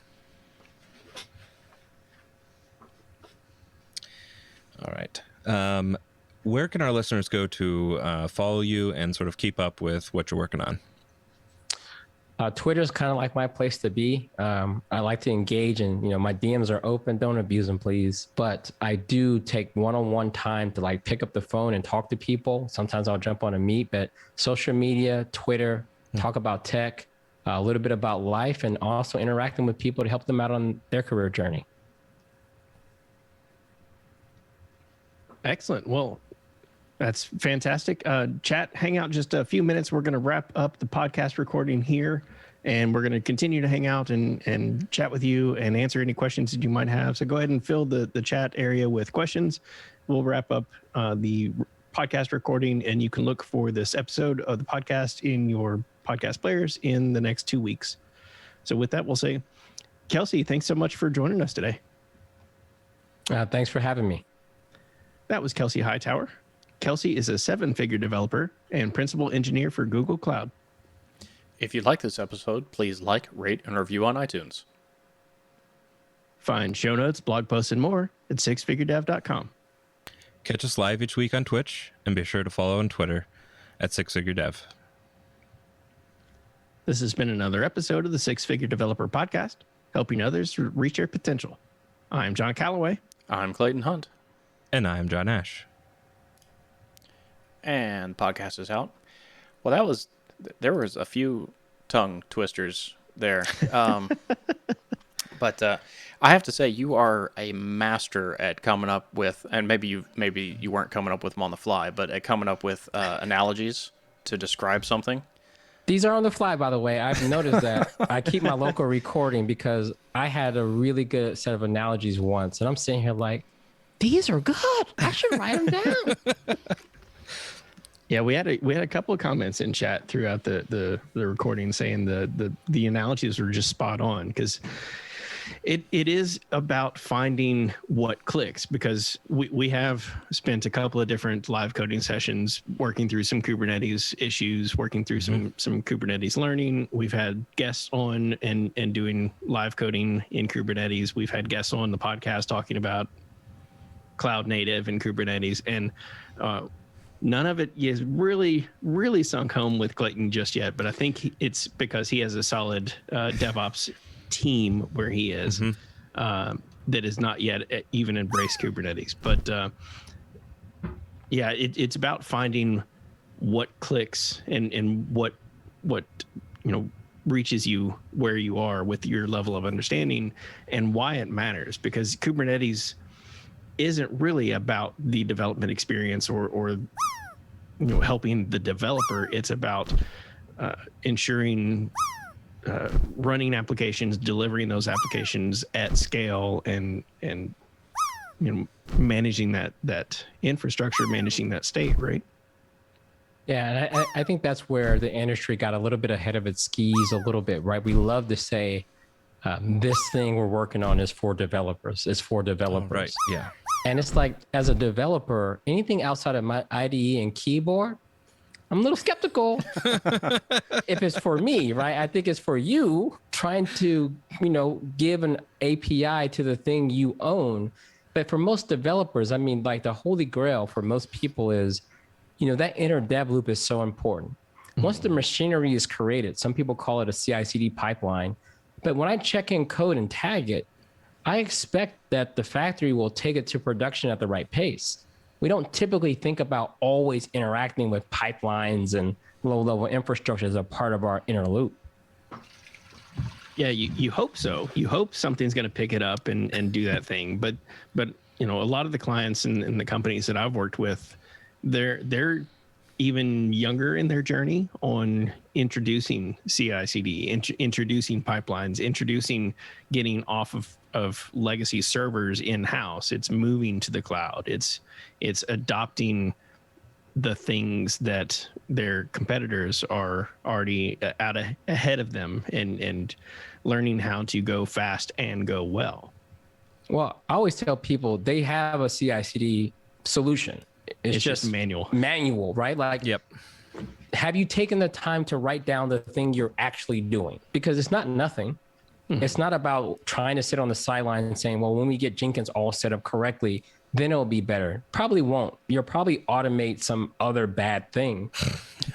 All right. Where can our listeners go to follow you and sort of keep up with what you're working on? Twitter is kind of like my place to be. I like to engage, and my DMs are open. Don't abuse them, please. But I do take one-on-one time to like pick up the phone and talk to people. Sometimes I'll jump on a meet, but social media, Twitter, talk about tech, a little bit about life, and also interacting with people to help them out on their career journey. Excellent. Well, that's fantastic. Chat, hang out just a few minutes. We're going to wrap up the podcast recording here, and we're going to continue to hang out and chat with you and answer any questions that you might have. So go ahead and fill the chat area with questions. We'll wrap up the podcast recording, and you can look for this episode of the podcast in your podcast players in the next 2 weeks. So with that, we'll say, Kelsey, thanks so much for joining us today. Thanks for having me. That was Kelsey Hightower. Kelsey is a 7-figure developer and principal engineer for Google Cloud. If you like this episode, please like, rate, and review on iTunes. Find show notes, blog posts, and more at sixfiguredev.com. Catch us live each week on Twitch, and be sure to follow on Twitter at sixfiguredev. This has been another episode of the Six Figure Developer Podcast, helping others reach their potential. I'm John Calloway. I'm Clayton Hunt. And I'm John Ash. And podcast is out. Well, there was a few tongue twisters there. But I have to say, you are a master at coming up with, and maybe you weren't coming up with them on the fly, but at coming up with analogies to describe something. These are on the fly, by the way. I've noticed that. I keep my local recording because I had a really good set of analogies once, and I'm sitting here like, these are good. I should write them down. Yeah, we had a couple of comments in chat throughout the recording saying the analogies were just spot on, because it is about finding what clicks, because we have spent a couple of different live coding sessions working through some Kubernetes issues, working through some Kubernetes learning. We've had guests on and doing live coding in Kubernetes. We've had guests on the podcast talking about cloud native and Kubernetes, and none of it is really sunk home with Clayton just yet, but I think it's because he has a solid DevOps team where he is that is not yet even embraced Kubernetes. But yeah, it's about finding what clicks and what reaches you where you are with your level of understanding and why it matters, because Kubernetes isn't really about the development experience or helping the developer. It's about ensuring running applications, delivering those applications at scale, and managing that infrastructure, managing that state, right? Yeah, and I think that's where the industry got a little bit ahead of its skis a little bit, right? We love to say this thing we're working on is for developers. It's for developers. Right. Yeah. And it's like, as a developer, anything outside of my IDE and keyboard, I'm a little skeptical if it's for me, right? I think it's for you trying to, give an API to the thing you own. But for most developers, I mean, like the holy grail for most people is, that inner dev loop is so important. Once the machinery is created, some people call it a CI/CD pipeline. But when I check in code and tag it, I expect that the factory will take it to production at the right pace. We don't typically think about always interacting with pipelines and low-level infrastructure as a part of our inner loop. Yeah, you hope so. You hope something's going to pick it up and do that thing. But a lot of the clients and the companies that I've worked with, they're even younger in their journey on introducing CI/CD, introducing pipelines, introducing getting off of legacy servers in house. It's moving to the cloud. It's adopting the things that their competitors are already ahead of them and learning how to go fast and go well. Well, I always tell people they have a CI/CD solution. It's just manual, right? Like, yep. Have you taken the time to write down the thing you're actually doing? Because it's not nothing. Mm-hmm. It's not about trying to sit on the sideline and saying, well, when we get Jenkins all set up correctly, then it'll be better. Probably won't. You'll probably automate some other bad thing.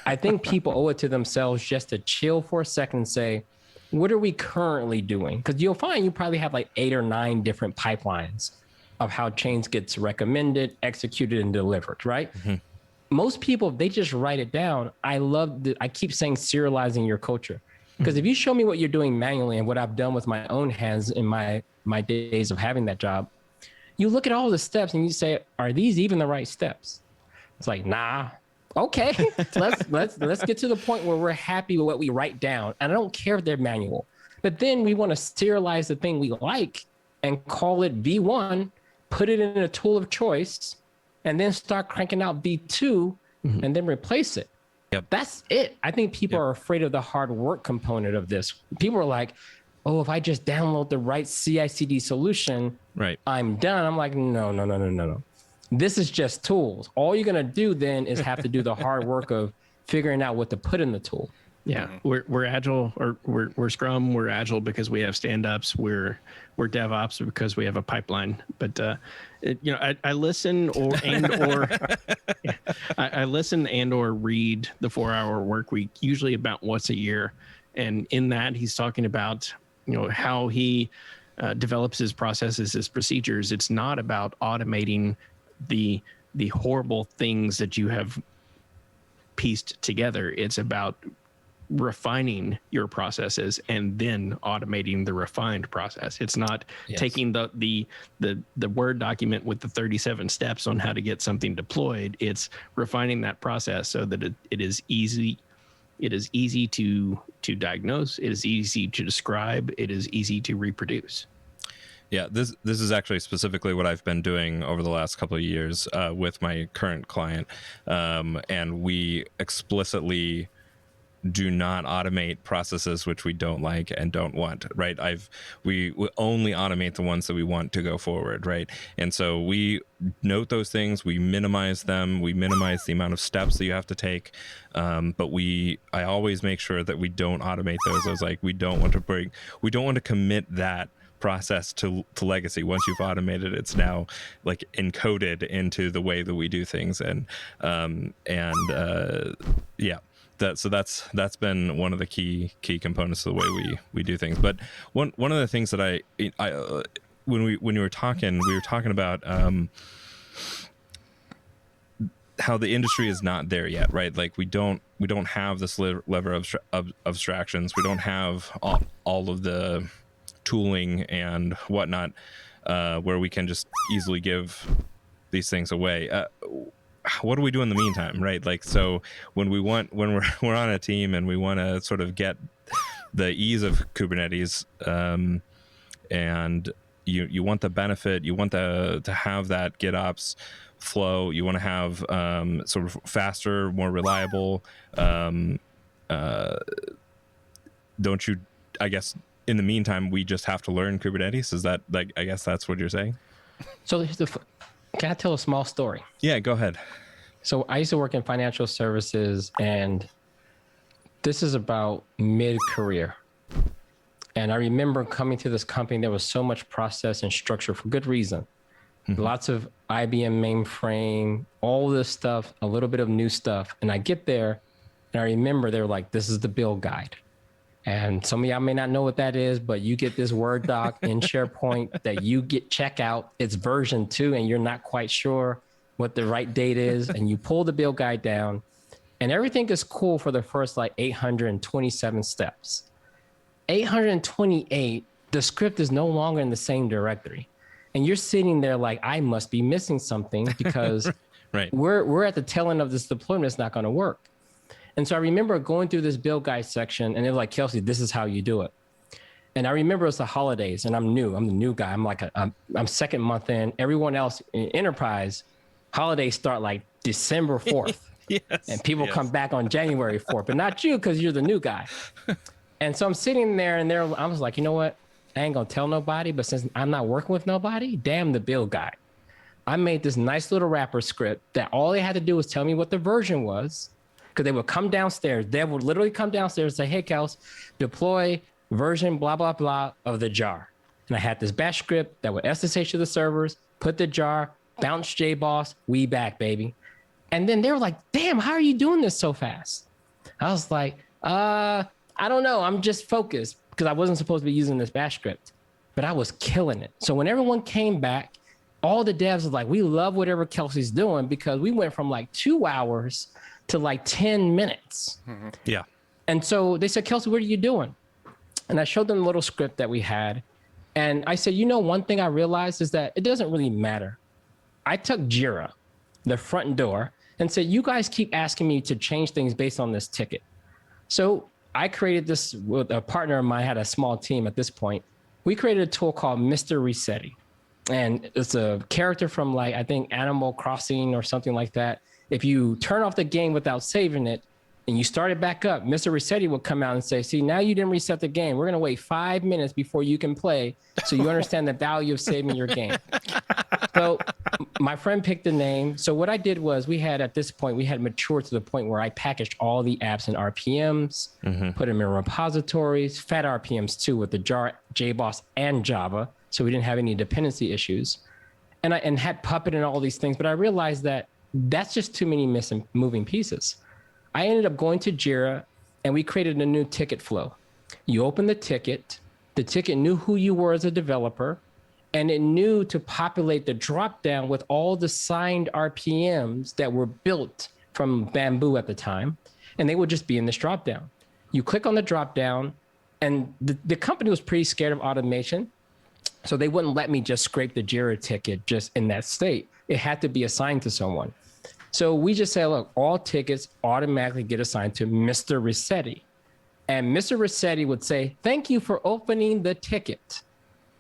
I think people owe it to themselves just to chill for a second and say, what are we currently doing? Because you'll find you probably have like 8 or 9 different pipelines of how change gets recommended, executed, and delivered, right? Mm-hmm. Most people, they just write it down. I keep saying serializing your culture. Because if you show me what you're doing manually and what I've done with my own hands in my days of having that job, you look at all the steps and you say, are these even the right steps? It's like, nah. Okay, let's get to the point where we're happy with what we write down. And I don't care if they're manual. But then we want to serialize the thing we like and call it V1, put it in a tool of choice, and then start cranking out V2 and then replace it. Yep. That's it. I think people are afraid of the hard work component of this. People are like, oh, if I just download the right CI/CD solution, right, I'm done. I'm like, no. This is just tools. All you're going to do then is have to do the hard work of figuring out what to put in the tool. Yeah, we're agile, or we're Scrum. We're agile because we have stand-ups. We're DevOps because we have a pipeline. But I listen I listen and or read the 4-Hour Work Week, usually about once a year, and in that he's talking about how he develops his processes, his procedures. It's not about automating the horrible things that you have pieced together. It's about refining your processes and then automating the refined process. It's not taking the Word document with the 37 steps on how to get something deployed. It's refining that process so that it is easy. It is easy to diagnose. It is easy to describe. It is easy to reproduce. Yeah, this is actually specifically what I've been doing over the last couple of years with my current client, and we explicitly do not automate processes which we don't like and don't want, right? We only automate the ones that we want to go forward, right? And so we note those things, we minimize them, we minimize the amount of steps that you have to take, but I always make sure that we don't automate those. I was like, we don't want to commit that process to legacy. Once you've automated it, it's now like encoded into the way that we do things, that's been one of the key components of the way we do things. But one of the things that I when we were talking, we were talking about how the industry is not there yet, right? Like we don't have this lever of abstractions. We don't have all of the tooling and whatnot where we can just easily give these things away. What do we do in the meantime, right? Like, so when we're on a team and we want to sort of get the ease of Kubernetes, and you want the benefit, you want to have that GitOps flow, you want to have sort of faster, more reliable. Don't you? I guess in the meantime, we just have to learn Kubernetes. Is that like? I guess that's what you're saying. So can I tell a small story? Yeah, go ahead. So I used to work in financial services, and this is about mid-career. And I remember coming to this company, there was so much process and structure for good reason. Mm-hmm. Lots of IBM mainframe, all this stuff, a little bit of new stuff. And I get there and I remember they were like, this is the build guide. And some of y'all may not know what that is, but you get this Word doc in SharePoint that you get check out. It's version 2, and you're not quite sure what the right date is. And you pull the build guide down, and everything is cool for the first like 827 steps. 828, the script is no longer in the same directory. And you're sitting there like, I must be missing something because right. we're at the tail end of this deployment. It's not going to work. And so I remember going through this build guide section, and they're like, Kelsey, this is how you do it. And I remember it's the holidays, and I'm new. I'm the new guy. I'm like, I'm second month in. Everyone else in enterprise, holidays start like December 4th. Yes. And people come back on January 4th, but not you because you're the new guy. And so I'm sitting there, and I was like, you know what? I ain't going to tell nobody, but since I'm not working with nobody, damn the build guide. I made this nice little wrapper script that all they had to do was tell me what the version was. Because they would come downstairs. They would literally come downstairs and say, hey, Kels, deploy version blah, blah, blah of the jar. And I had this bash script that would SSH to the servers, put the jar, bounce JBoss, we back, baby. And then they were like, damn, how are you doing this so fast? I was like, I don't know. I'm just focused because I wasn't supposed to be using this bash script, but I was killing it. So when everyone came back, all the devs were like, we love whatever Kelsey's doing because we went from like 2 hours to like 10 minutes. Mm-hmm. Yeah. And so they said, Kelsey, what are you doing? And I showed them the little script that we had. And I said, you know, one thing I realized is that it doesn't really matter. I took Jira, the front door, and said, you guys keep asking me to change things based on this ticket. So I created this with a partner of mine, had a small team at this point. We created a tool called Mr. Resetti. And it's a character from like, I think Animal Crossing or something like that. If you turn off the game without saving it and you start it back up, Mr. Resetti will come out and say, see, now you didn't reset the game. We're going to wait 5 minutes before you can play so you understand the value of saving your game. So my friend picked the name. So what I did was at this point, we had matured to the point where I packaged all the apps in RPMs, put them in repositories, fat RPMs too with the jar, JBoss, and Java. So we didn't have any dependency issues. And had Puppet and all these things. But I realized that that's just too many missing moving pieces. I ended up going to Jira and we created a new ticket flow. You open the ticket knew who you were as a developer, and it knew to populate the dropdown with all the signed RPMs that were built from Bamboo at the time, and they would just be in this dropdown. You click on the dropdown, and the company was pretty scared of automation, so they wouldn't let me just scrape the Jira ticket just in that state. It had to be assigned to someone. So we just say, look, all tickets automatically get assigned to Mr. Resetti. And Mr. Resetti would say, thank you for opening the ticket.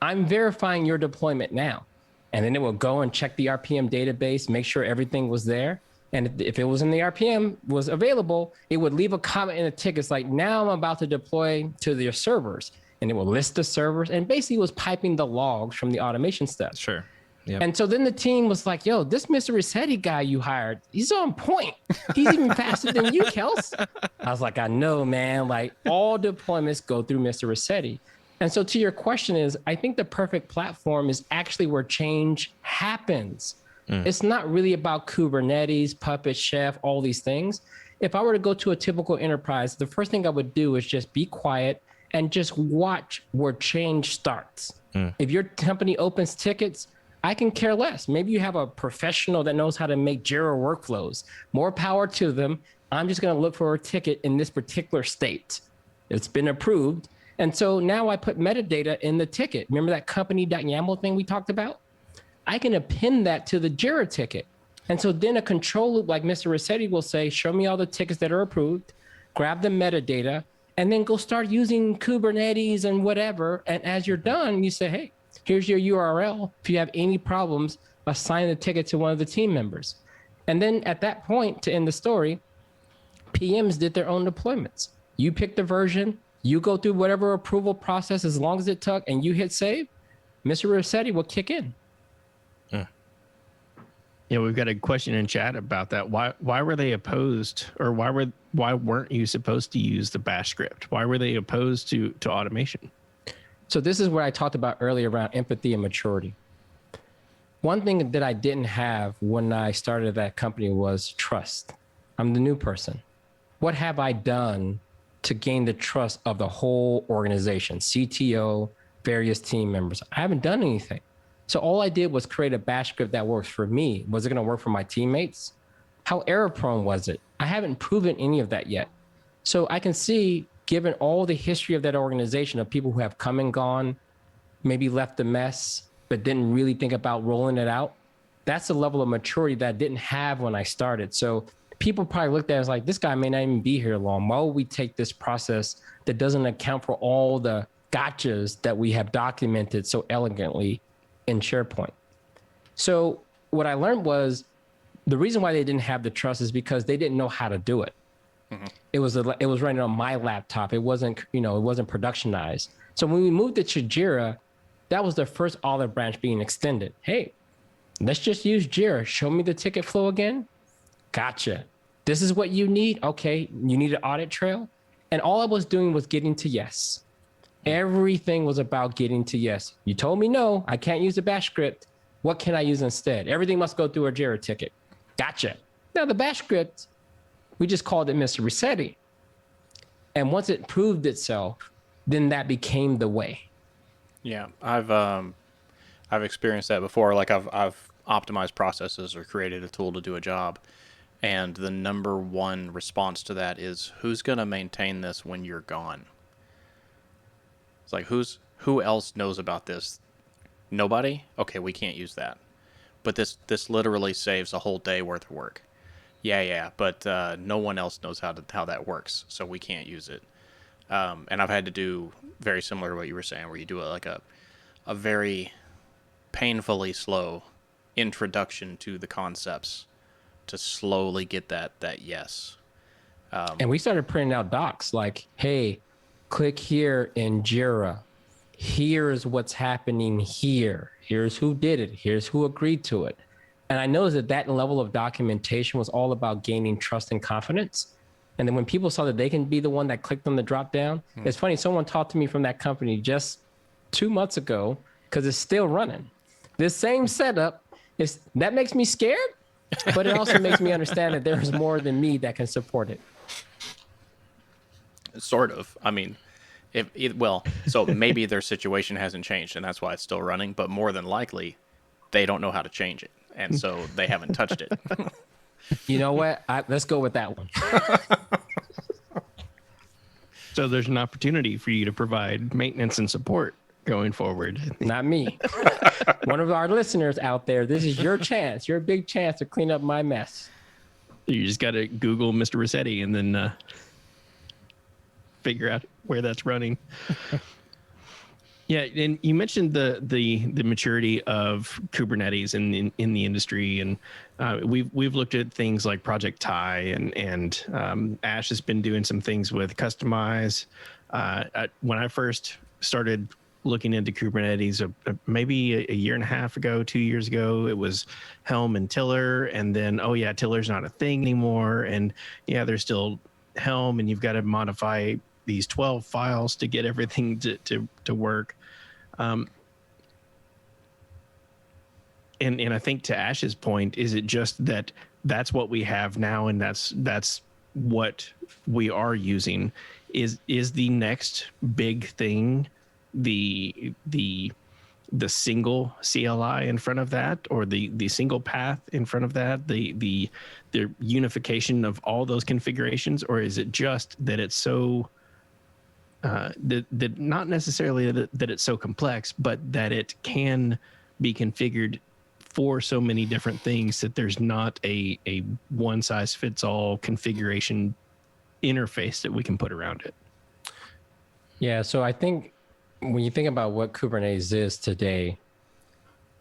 I'm verifying your deployment now. And then it will go and check the RPM database, make sure everything was there. And if it was in the RPM, was available, it would leave a comment in the tickets like, now I'm about to deploy to your servers. And it will list the servers and basically was piping the logs from the automation steps. Sure. Yep. And so then the team was like, yo, this Mr. Resetti guy you hired, he's on point. He's even faster than you, Kels. I was like, I know, man. Like all deployments go through Mr. Resetti. And so to your question is, I think the perfect platform is actually where change happens. It's not really about Kubernetes, Puppet, Chef, all these things. If I were to go to a typical enterprise, the first thing I would do is just be quiet and just watch where change starts. If your company opens tickets, I can care less. Maybe you have a professional that knows how to make Jira workflows. More power to them. I'm just going to look for a ticket in this particular state. It's been approved. And so now I put metadata in the ticket. Remember that company.yaml thing we talked about? I can append that to the Jira ticket. And so then a control loop like Mr. Resetti will say, show me all the tickets that are approved, grab the metadata, and then go start using Kubernetes and whatever. And as you're done, you say, hey, here's your URL. If you have any problems, assign the ticket to one of the team members. And then at that point, to end the story, PMs did their own deployments. You pick the version, you go through whatever approval process as long as it took, and you hit save, Mr. Resetti will kick in. Yeah, we've got a question in chat about that. Why were they opposed, or why weren't you supposed to use the bash script? Why were they opposed to automation? So this is what I talked about earlier around empathy and maturity. One thing that I didn't have when I started that company was trust. I'm the new person. What have I done to gain the trust of the whole organization, CTO, various team members. I haven't done anything. So all I did was create a bash script that works for me. Was it going to work for my teammates? How error prone was it? I haven't proven any of that yet. So I can see, given all the history of that organization, of people who have come and gone, maybe left a mess, but didn't really think about rolling it out. That's the level of maturity that I didn't have when I started. So people probably looked at it as like, this guy may not even be here long. Why would we take this process that doesn't account for all the gotchas that we have documented so elegantly in SharePoint? So what I learned was the reason why they didn't have the trust is because they didn't know how to do it. Mm-hmm. It was running on my laptop. It wasn't productionized. So when we moved it to Jira, that was the first olive branch being extended. Hey, let's just use Jira. Show me the ticket flow again. Gotcha. This is what you need. Okay, you need an audit trail. And all I was doing was getting to yes. Everything was about getting to yes. You told me no, I can't use the bash script. What can I use instead? Everything must go through a Jira ticket. Gotcha. Now the bash script, we just called it Mr. Resetti. And once it proved itself, then that became the way. Yeah, I've experienced that before. Like I've optimized processes or created a tool to do a job, and the number one response to that is, who's going to maintain this when you're gone? It's like, who else knows about this? Nobody? Okay, we can't use that. But this literally saves a whole day worth of work. Yeah, but no one else knows how that works, so we can't use it. And I've had to do very similar to what you were saying, where you do a very painfully slow introduction to the concepts to slowly get that yes. And we started printing out docs like, hey, click here in Jira. Here's what's happening here. Here's who did it. Here's who agreed to it. And I noticed that level of documentation was all about gaining trust and confidence. And then when people saw that they can be the one that clicked on the drop down, it's funny, someone talked to me from that company just 2 months ago, because it's still running. This same setup, that makes me scared, but it also makes me understand that there's more than me that can support it. Sort of. I mean, so maybe their situation hasn't changed and that's why it's still running, but more than likely, they don't know how to change it. And so they haven't touched it. You know what? Let's go with that one. So there's an opportunity for you to provide maintenance and support going forward. Not me. One of our listeners out there, this is your chance, your big chance to clean up my mess. You just got to Google Mr. Resetti and then figure out where that's running. Yeah, and you mentioned the maturity of Kubernetes in the industry, and we've looked at things like Project Tie, and Ash has been doing some things with Customize. When I first started looking into Kubernetes, maybe a year and a half ago, 2 years ago, it was Helm and Tiller, and then Tiller's not a thing anymore, and there's still Helm, and you've got to modify these 12 files to get everything to work. And I think to Ash's point, is it just that's what we have now, and that's what we are using? Is the next big thing the single CLI in front of that, or the single path in front of that, the unification of all those configurations, or is it just that it's so that not necessarily that it's so complex, but that it can be configured for so many different things that there's not a one size fits all configuration interface that we can put around it? Yeah, so I think when you think about what Kubernetes is today,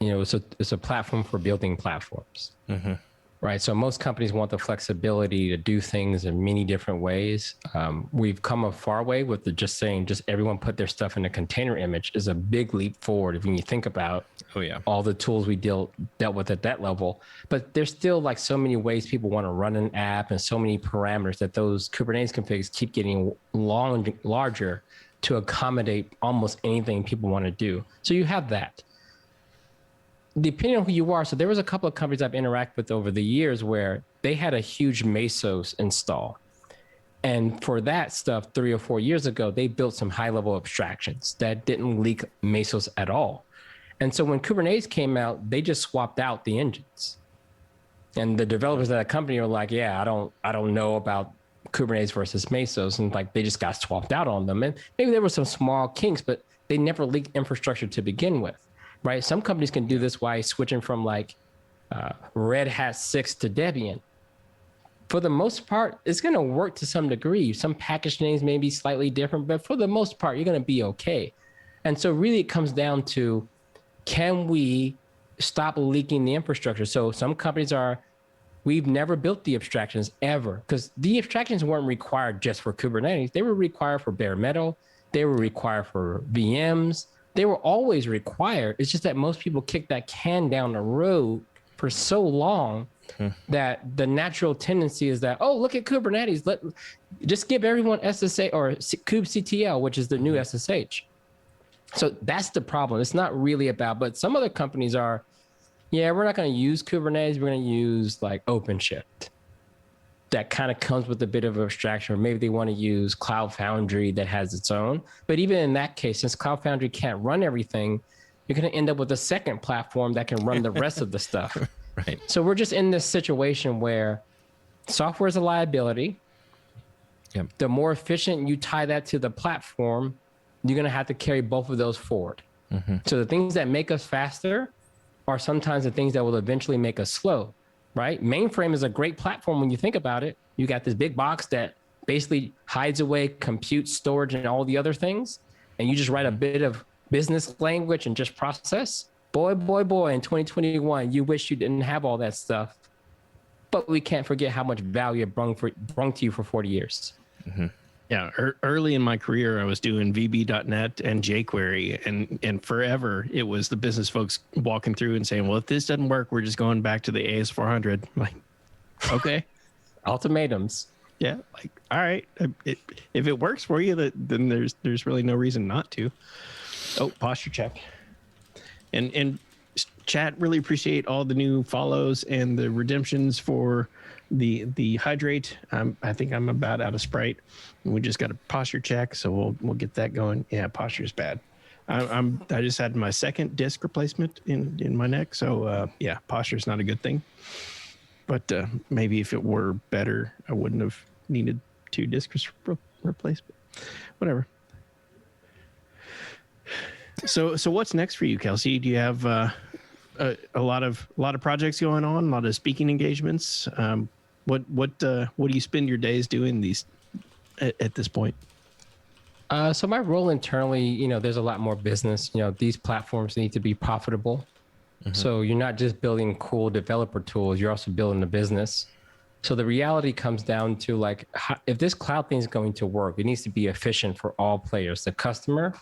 it's a platform for building platforms. Mm-hmm. Right. So most companies want the flexibility to do things in many different ways. We've come a far way with just saying everyone put their stuff in a container image is a big leap forward when you think about all the tools we dealt with at that level. But there's still like so many ways people want to run an app and so many parameters that those Kubernetes configs keep getting larger to accommodate almost anything people want to do. So you have that. Depending on who you are, so there was a couple of companies I've interacted with over the years where they had a huge Mesos install. And for that stuff, 3 or 4 years ago, they built some high level abstractions that didn't leak Mesos at all. And so when Kubernetes came out, they just swapped out the engines. And the developers at that company are like, yeah, I don't know about Kubernetes versus Mesos. And like, they just got swapped out on them. And maybe there were some small kinks, but they never leaked infrastructure to begin with, right? Some companies can do this by switching from like Red Hat 6 to Debian. For the most part, it's going to work to some degree. Some package names may be slightly different, but for the most part, you're going to be okay. And so really it comes down to, can we stop leaking the infrastructure? So some companies we've never built the abstractions ever, because the abstractions weren't required just for Kubernetes. They were required for bare metal. They were required for VMs. They were always required. It's just that most people kicked that can down the road for so long that the natural tendency is that, oh, look at Kubernetes. Just give everyone SSH or kubectl, which is the new SSH. So that's the problem. It's not really about, but some other companies are, yeah, we're not going to use Kubernetes. We're going to use like OpenShift. That kind of comes with a bit of abstraction, or maybe they want to use Cloud Foundry that has its own. But even in that case, since Cloud Foundry can't run everything, you're going to end up with a second platform that can run the rest of the stuff. Right. So we're just in this situation where software is a liability. Yep. The more efficient you tie that to the platform, you're going to have to carry both of those forward. Mm-hmm. So the things that make us faster are sometimes the things that will eventually make us slow, right? Mainframe is a great platform when you think about it. You got this big box that basically hides away compute, storage, and all the other things. And you just write a bit of business language and just process. Boy, in 2021, you wish you didn't have all that stuff. But we can't forget how much value it brung to you for 40 years. Mm-hmm. Yeah, early in my career, I was doing VB.NET and jQuery, and forever it was the business folks walking through and saying, well, if this doesn't work, we're just going back to the AS400. Like, okay. Ultimatums. Yeah, like, all right. If it works for you, then there's really no reason not to. Oh, posture check. And chat, really appreciate all the new follows and the redemptions for the hydrate. I think I'm about out of Sprite, and we just got a posture check, so we'll get that going. Yeah, posture is bad. I just had my second disc replacement in my neck, so yeah, posture is not a good thing. But maybe if it were better, I wouldn't have needed 2 discs replaced. But whatever. So what's next for you, Kelsey? Do you have a lot of projects going on, a lot of speaking engagements? What do you spend your days doing these at this point? So my role internally, there's a lot more business. These platforms need to be profitable. Mm-hmm. So you're not just building cool developer tools, you're also building a business. So the reality comes down to like, if this cloud thing is going to work, it needs to be efficient for all players, the customer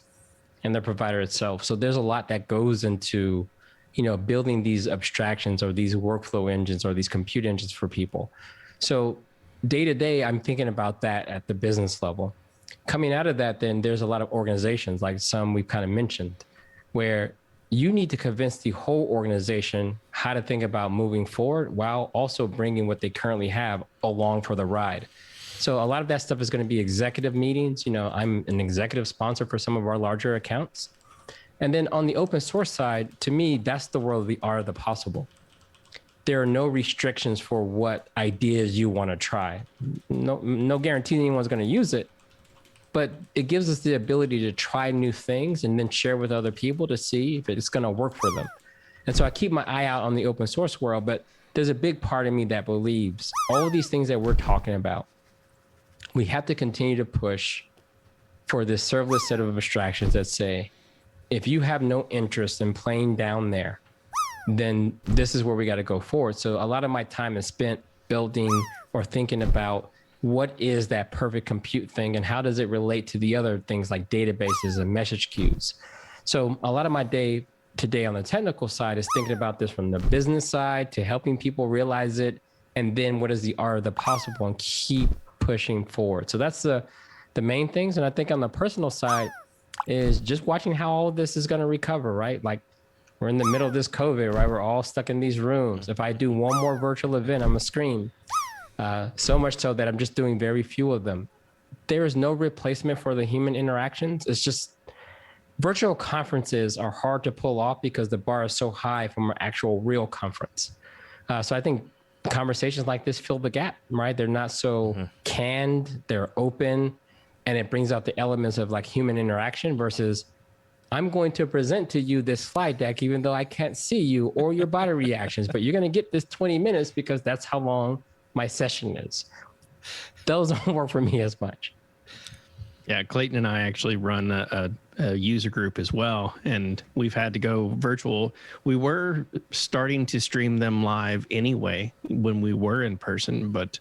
and the provider itself. So there's a lot that goes into, building these abstractions or these workflow engines or these compute engines for people. So day to day, I'm thinking about that at the business level. Coming out of that, then there's a lot of organizations, like some we've kind of mentioned, where you need to convince the whole organization how to think about moving forward while also bringing what they currently have along for the ride. So a lot of that stuff is going to be executive meetings. I'm an executive sponsor for some of our larger accounts. And then on the open source side, to me, that's the world of the art of the possible. There are no restrictions for what ideas you want to try. No guarantee anyone's going to use it, but it gives us the ability to try new things and then share with other people to see if it's going to work for them. And so I keep my eye out on the open source world, but there's a big part of me that believes all of these things that we're talking about, we have to continue to push for this serverless set of abstractions that say, if you have no interest in playing down there, then this is where we got to go forward. So a lot of my time is spent building or thinking about what is that perfect compute thing and how does it relate to the other things like databases and message queues. So a lot of my day today on the technical side is thinking about this from the business side to helping people realize it. And then what is the art of the possible and keep pushing forward. So that's the main things. And I think on the personal side is just watching how all of this is going to recover, right? Like we're in the middle of this COVID, right? We're all stuck in these rooms. If I do one more virtual event, I'm gonna scream. So much so that I'm just doing very few of them. There is no replacement for the human interactions. It's just virtual conferences are hard to pull off because the bar is so high from an actual real conference. So I think conversations like this fill the gap, right? They're not so canned, they're open, and it brings out the elements of like human interaction versus I'm going to present to you this slide deck, even though I can't see you or your body reactions, but you're going to get this 20 minutes because that's how long my session is. Those don't work for me as much. Yeah, Clayton and I actually run a user group as well, and we've had to go virtual. We were starting to stream them live anyway when we were in person, but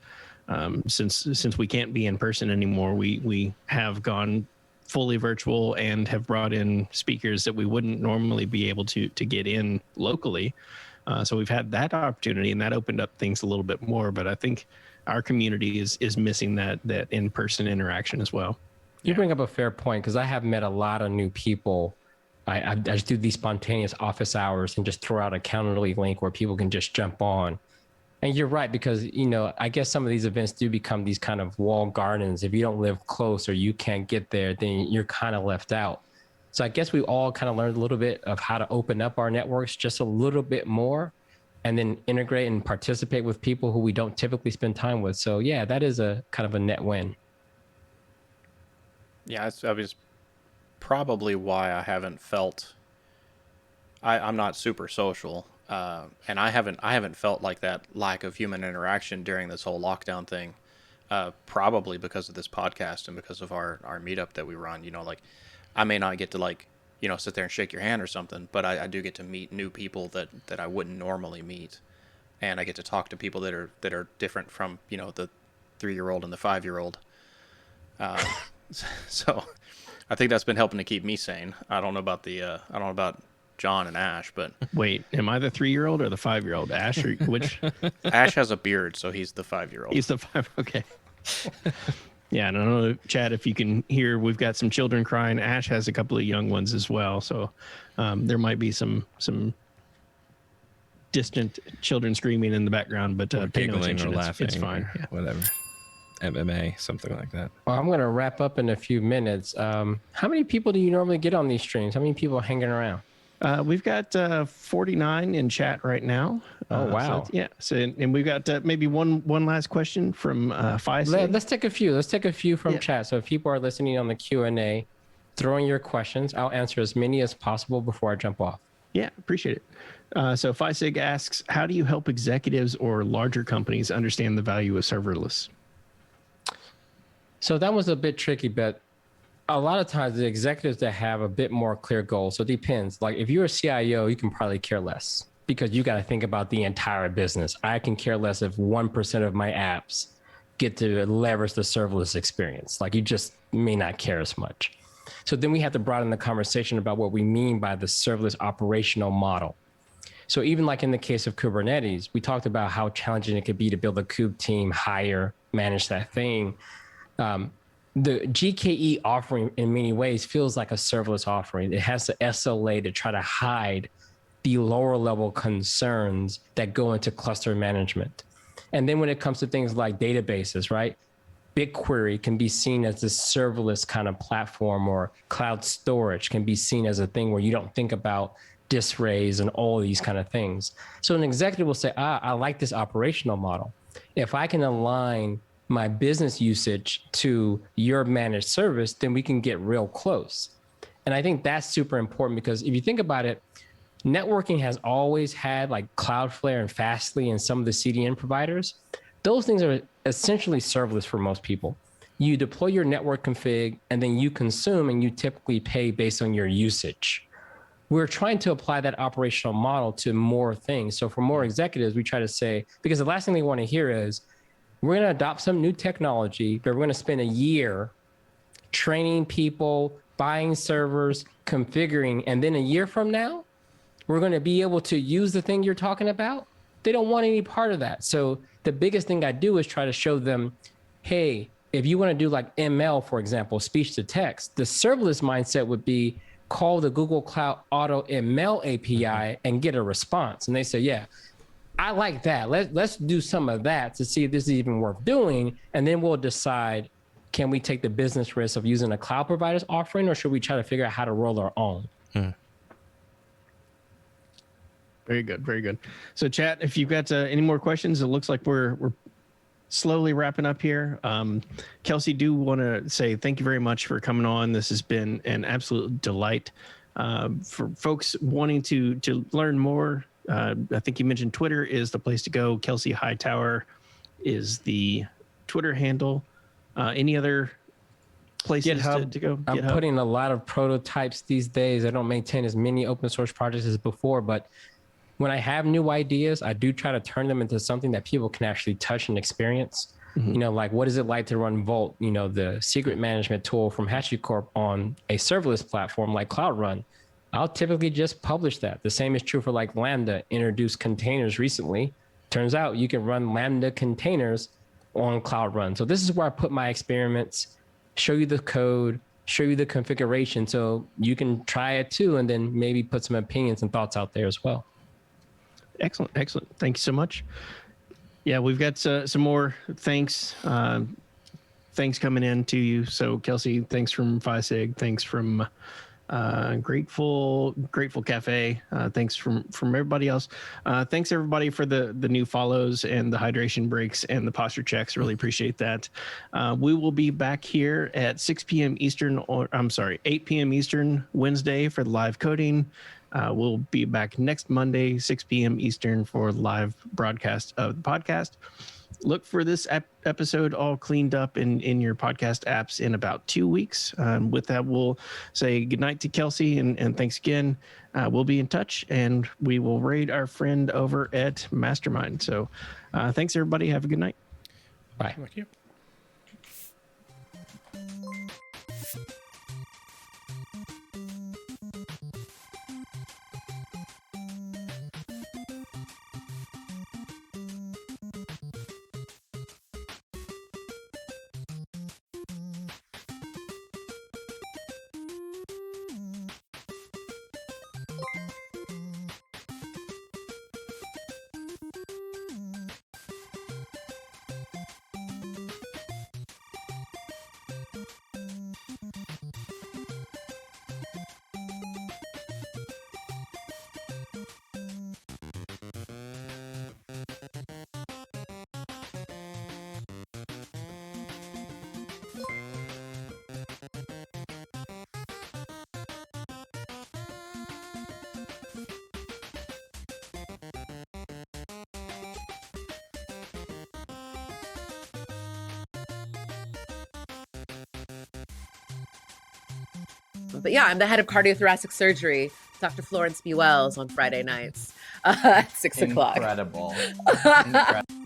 since we can't be in person anymore, we have gone fully virtual and have brought in speakers that we wouldn't normally be able to get in locally. So we've had that opportunity, and that opened up things a little bit more. But I think our community is missing that in-person interaction as well. You bring up a fair point because I have met a lot of new people. I just do these spontaneous office hours and just throw out a Calendly link where people can just jump on. And you're right, because, you know, I guess some of these events do become these kind of walled gardens. If you don't live close or you can't get there, then you're kind of left out. So I guess we all kind of learned a little bit of how to open up our networks just a little bit more and then integrate and participate with people who we don't typically spend time with. So yeah, that is a kind of a net win. Yeah, that was probably why I haven't felt. I'm not super social, and I haven't felt like that lack of human interaction during this whole lockdown thing. Probably because of this podcast and because of our meetup that we run. You know, like I may not get to like, you know, sit there and shake your hand or something, but I do get to meet new people that I wouldn't normally meet, and I get to talk to people that are different from, you know, the 3-year-old and the 5-year-old. So I think that's been helping to keep me sane. I don't know about John and Ash, but wait, am I the 3-year-old or the 5-year-old? Ash, or which? Ash has a beard, so he's the 5-year-old. He's the 5. Okay. Yeah, and I don't know, Chad, if you can hear, we've got some children crying. Ash has a couple of young ones as well, so there might be some distant children screaming in the background, but pay no attention. Or laughing, it's fine. or whatever. MMA, something like that. Well, I'm going to wrap up in a few minutes. How many people do you normally get on these streams? How many people are hanging around? We've got 49 in chat right now. Oh, wow. So and we've got maybe one last question from Faisal. Let's take a few. Let's take a few from chat. So if people are listening on the Q&A, throw in your questions. I'll answer as many as possible before I jump off. Yeah, appreciate it. So Faisal asks, how do you help executives or larger companies understand the value of serverless? So that was a bit tricky, but a lot of times the executives that have a bit more clear goals. So it depends. Like if you're a CIO, you can probably care less because you got to think about the entire business. I can care less if 1% of my apps get to leverage the serverless experience. Like you just may not care as much. So then we have to broaden the conversation about what we mean by the serverless operational model. So even like in the case of Kubernetes, we talked about how challenging it could be to build a kube team, hire, manage that thing. The GKE offering in many ways feels like a serverless offering. It has the SLA to try to hide the lower level concerns that go into cluster management. And then when it comes to things like databases, right? BigQuery can be seen as this serverless kind of platform, or cloud storage can be seen as a thing where you don't think about disk rays and all of these kind of things. So an executive will say, I like this operational model. If I can align my business usage to your managed service, then we can get real close. And I think that's super important because if you think about it, networking has always had like Cloudflare and Fastly and some of the CDN providers. Those things are essentially serverless for most people. You deploy your network config and then you consume, and you typically pay based on your usage. We're trying to apply that operational model to more things. So for more executives, we try to say, because the last thing they want to hear is, we're going to adopt some new technology, but we're going to spend a year training people, buying servers, configuring, and then a year from now, we're going to be able to use the thing you're talking about. They don't want any part of that. So the biggest thing I do is try to show them, hey, if you want to do like ML, for example, speech to text, the serverless mindset would be call the Google Cloud Auto ML API and get a response. And they say, yeah, I like that. Let's do some of that to see if this is even worth doing. And then we'll decide, can we take the business risk of using a cloud provider's offering, or should we try to figure out how to roll our own? Very good. Very good. So chat, if you've got any more questions, it looks like we're slowly wrapping up here. Kelsey, do want to say thank you very much for coming on. This has been an absolute delight. For folks wanting to learn more, I think you mentioned Twitter is the place to go. Kelsey Hightower is the Twitter handle. Any other places to go? I'm GitHub? putting a lot of prototypes these days. I don't maintain as many open source projects as before, but when I have new ideas, I do try to turn them into something that people can actually touch and experience. You know, like what is it like to run Vault, you know, the secret management tool from HashiCorp on a serverless platform like Cloud Run. I'll typically just publish that. The same is true for like Lambda introduced containers recently. Turns out you can run Lambda containers on Cloud Run. So this is where I put my experiments, show you the code, show you the configuration so you can try it too, and then maybe put some opinions and thoughts out there as well. Excellent. Excellent. Thank you so much. Yeah, we've got some more thanks coming in to you. So Kelsey, thanks from FiSig. Thanks from Grateful Cafe. Thanks from everybody else. Thanks everybody for the new follows and the hydration breaks and the posture checks. Really appreciate that. We will be back here at 6 p.m. Eastern, 8 p.m. Eastern Wednesday for the live coding. We'll be back next Monday, 6 p.m. Eastern for live broadcast of the podcast. Look for this episode all cleaned up in your podcast apps in about 2 weeks. With that, we'll say goodnight to Kelsey and thanks again. We'll be in touch and we will raid our friend over at Mastermind. So thanks, everybody. Have a good night. Bye. Thank you. But yeah, I'm the head of cardiothoracic surgery, Dr. Florence B. Wells, on Friday nights at 6 o'clock. Incredible. Incredible.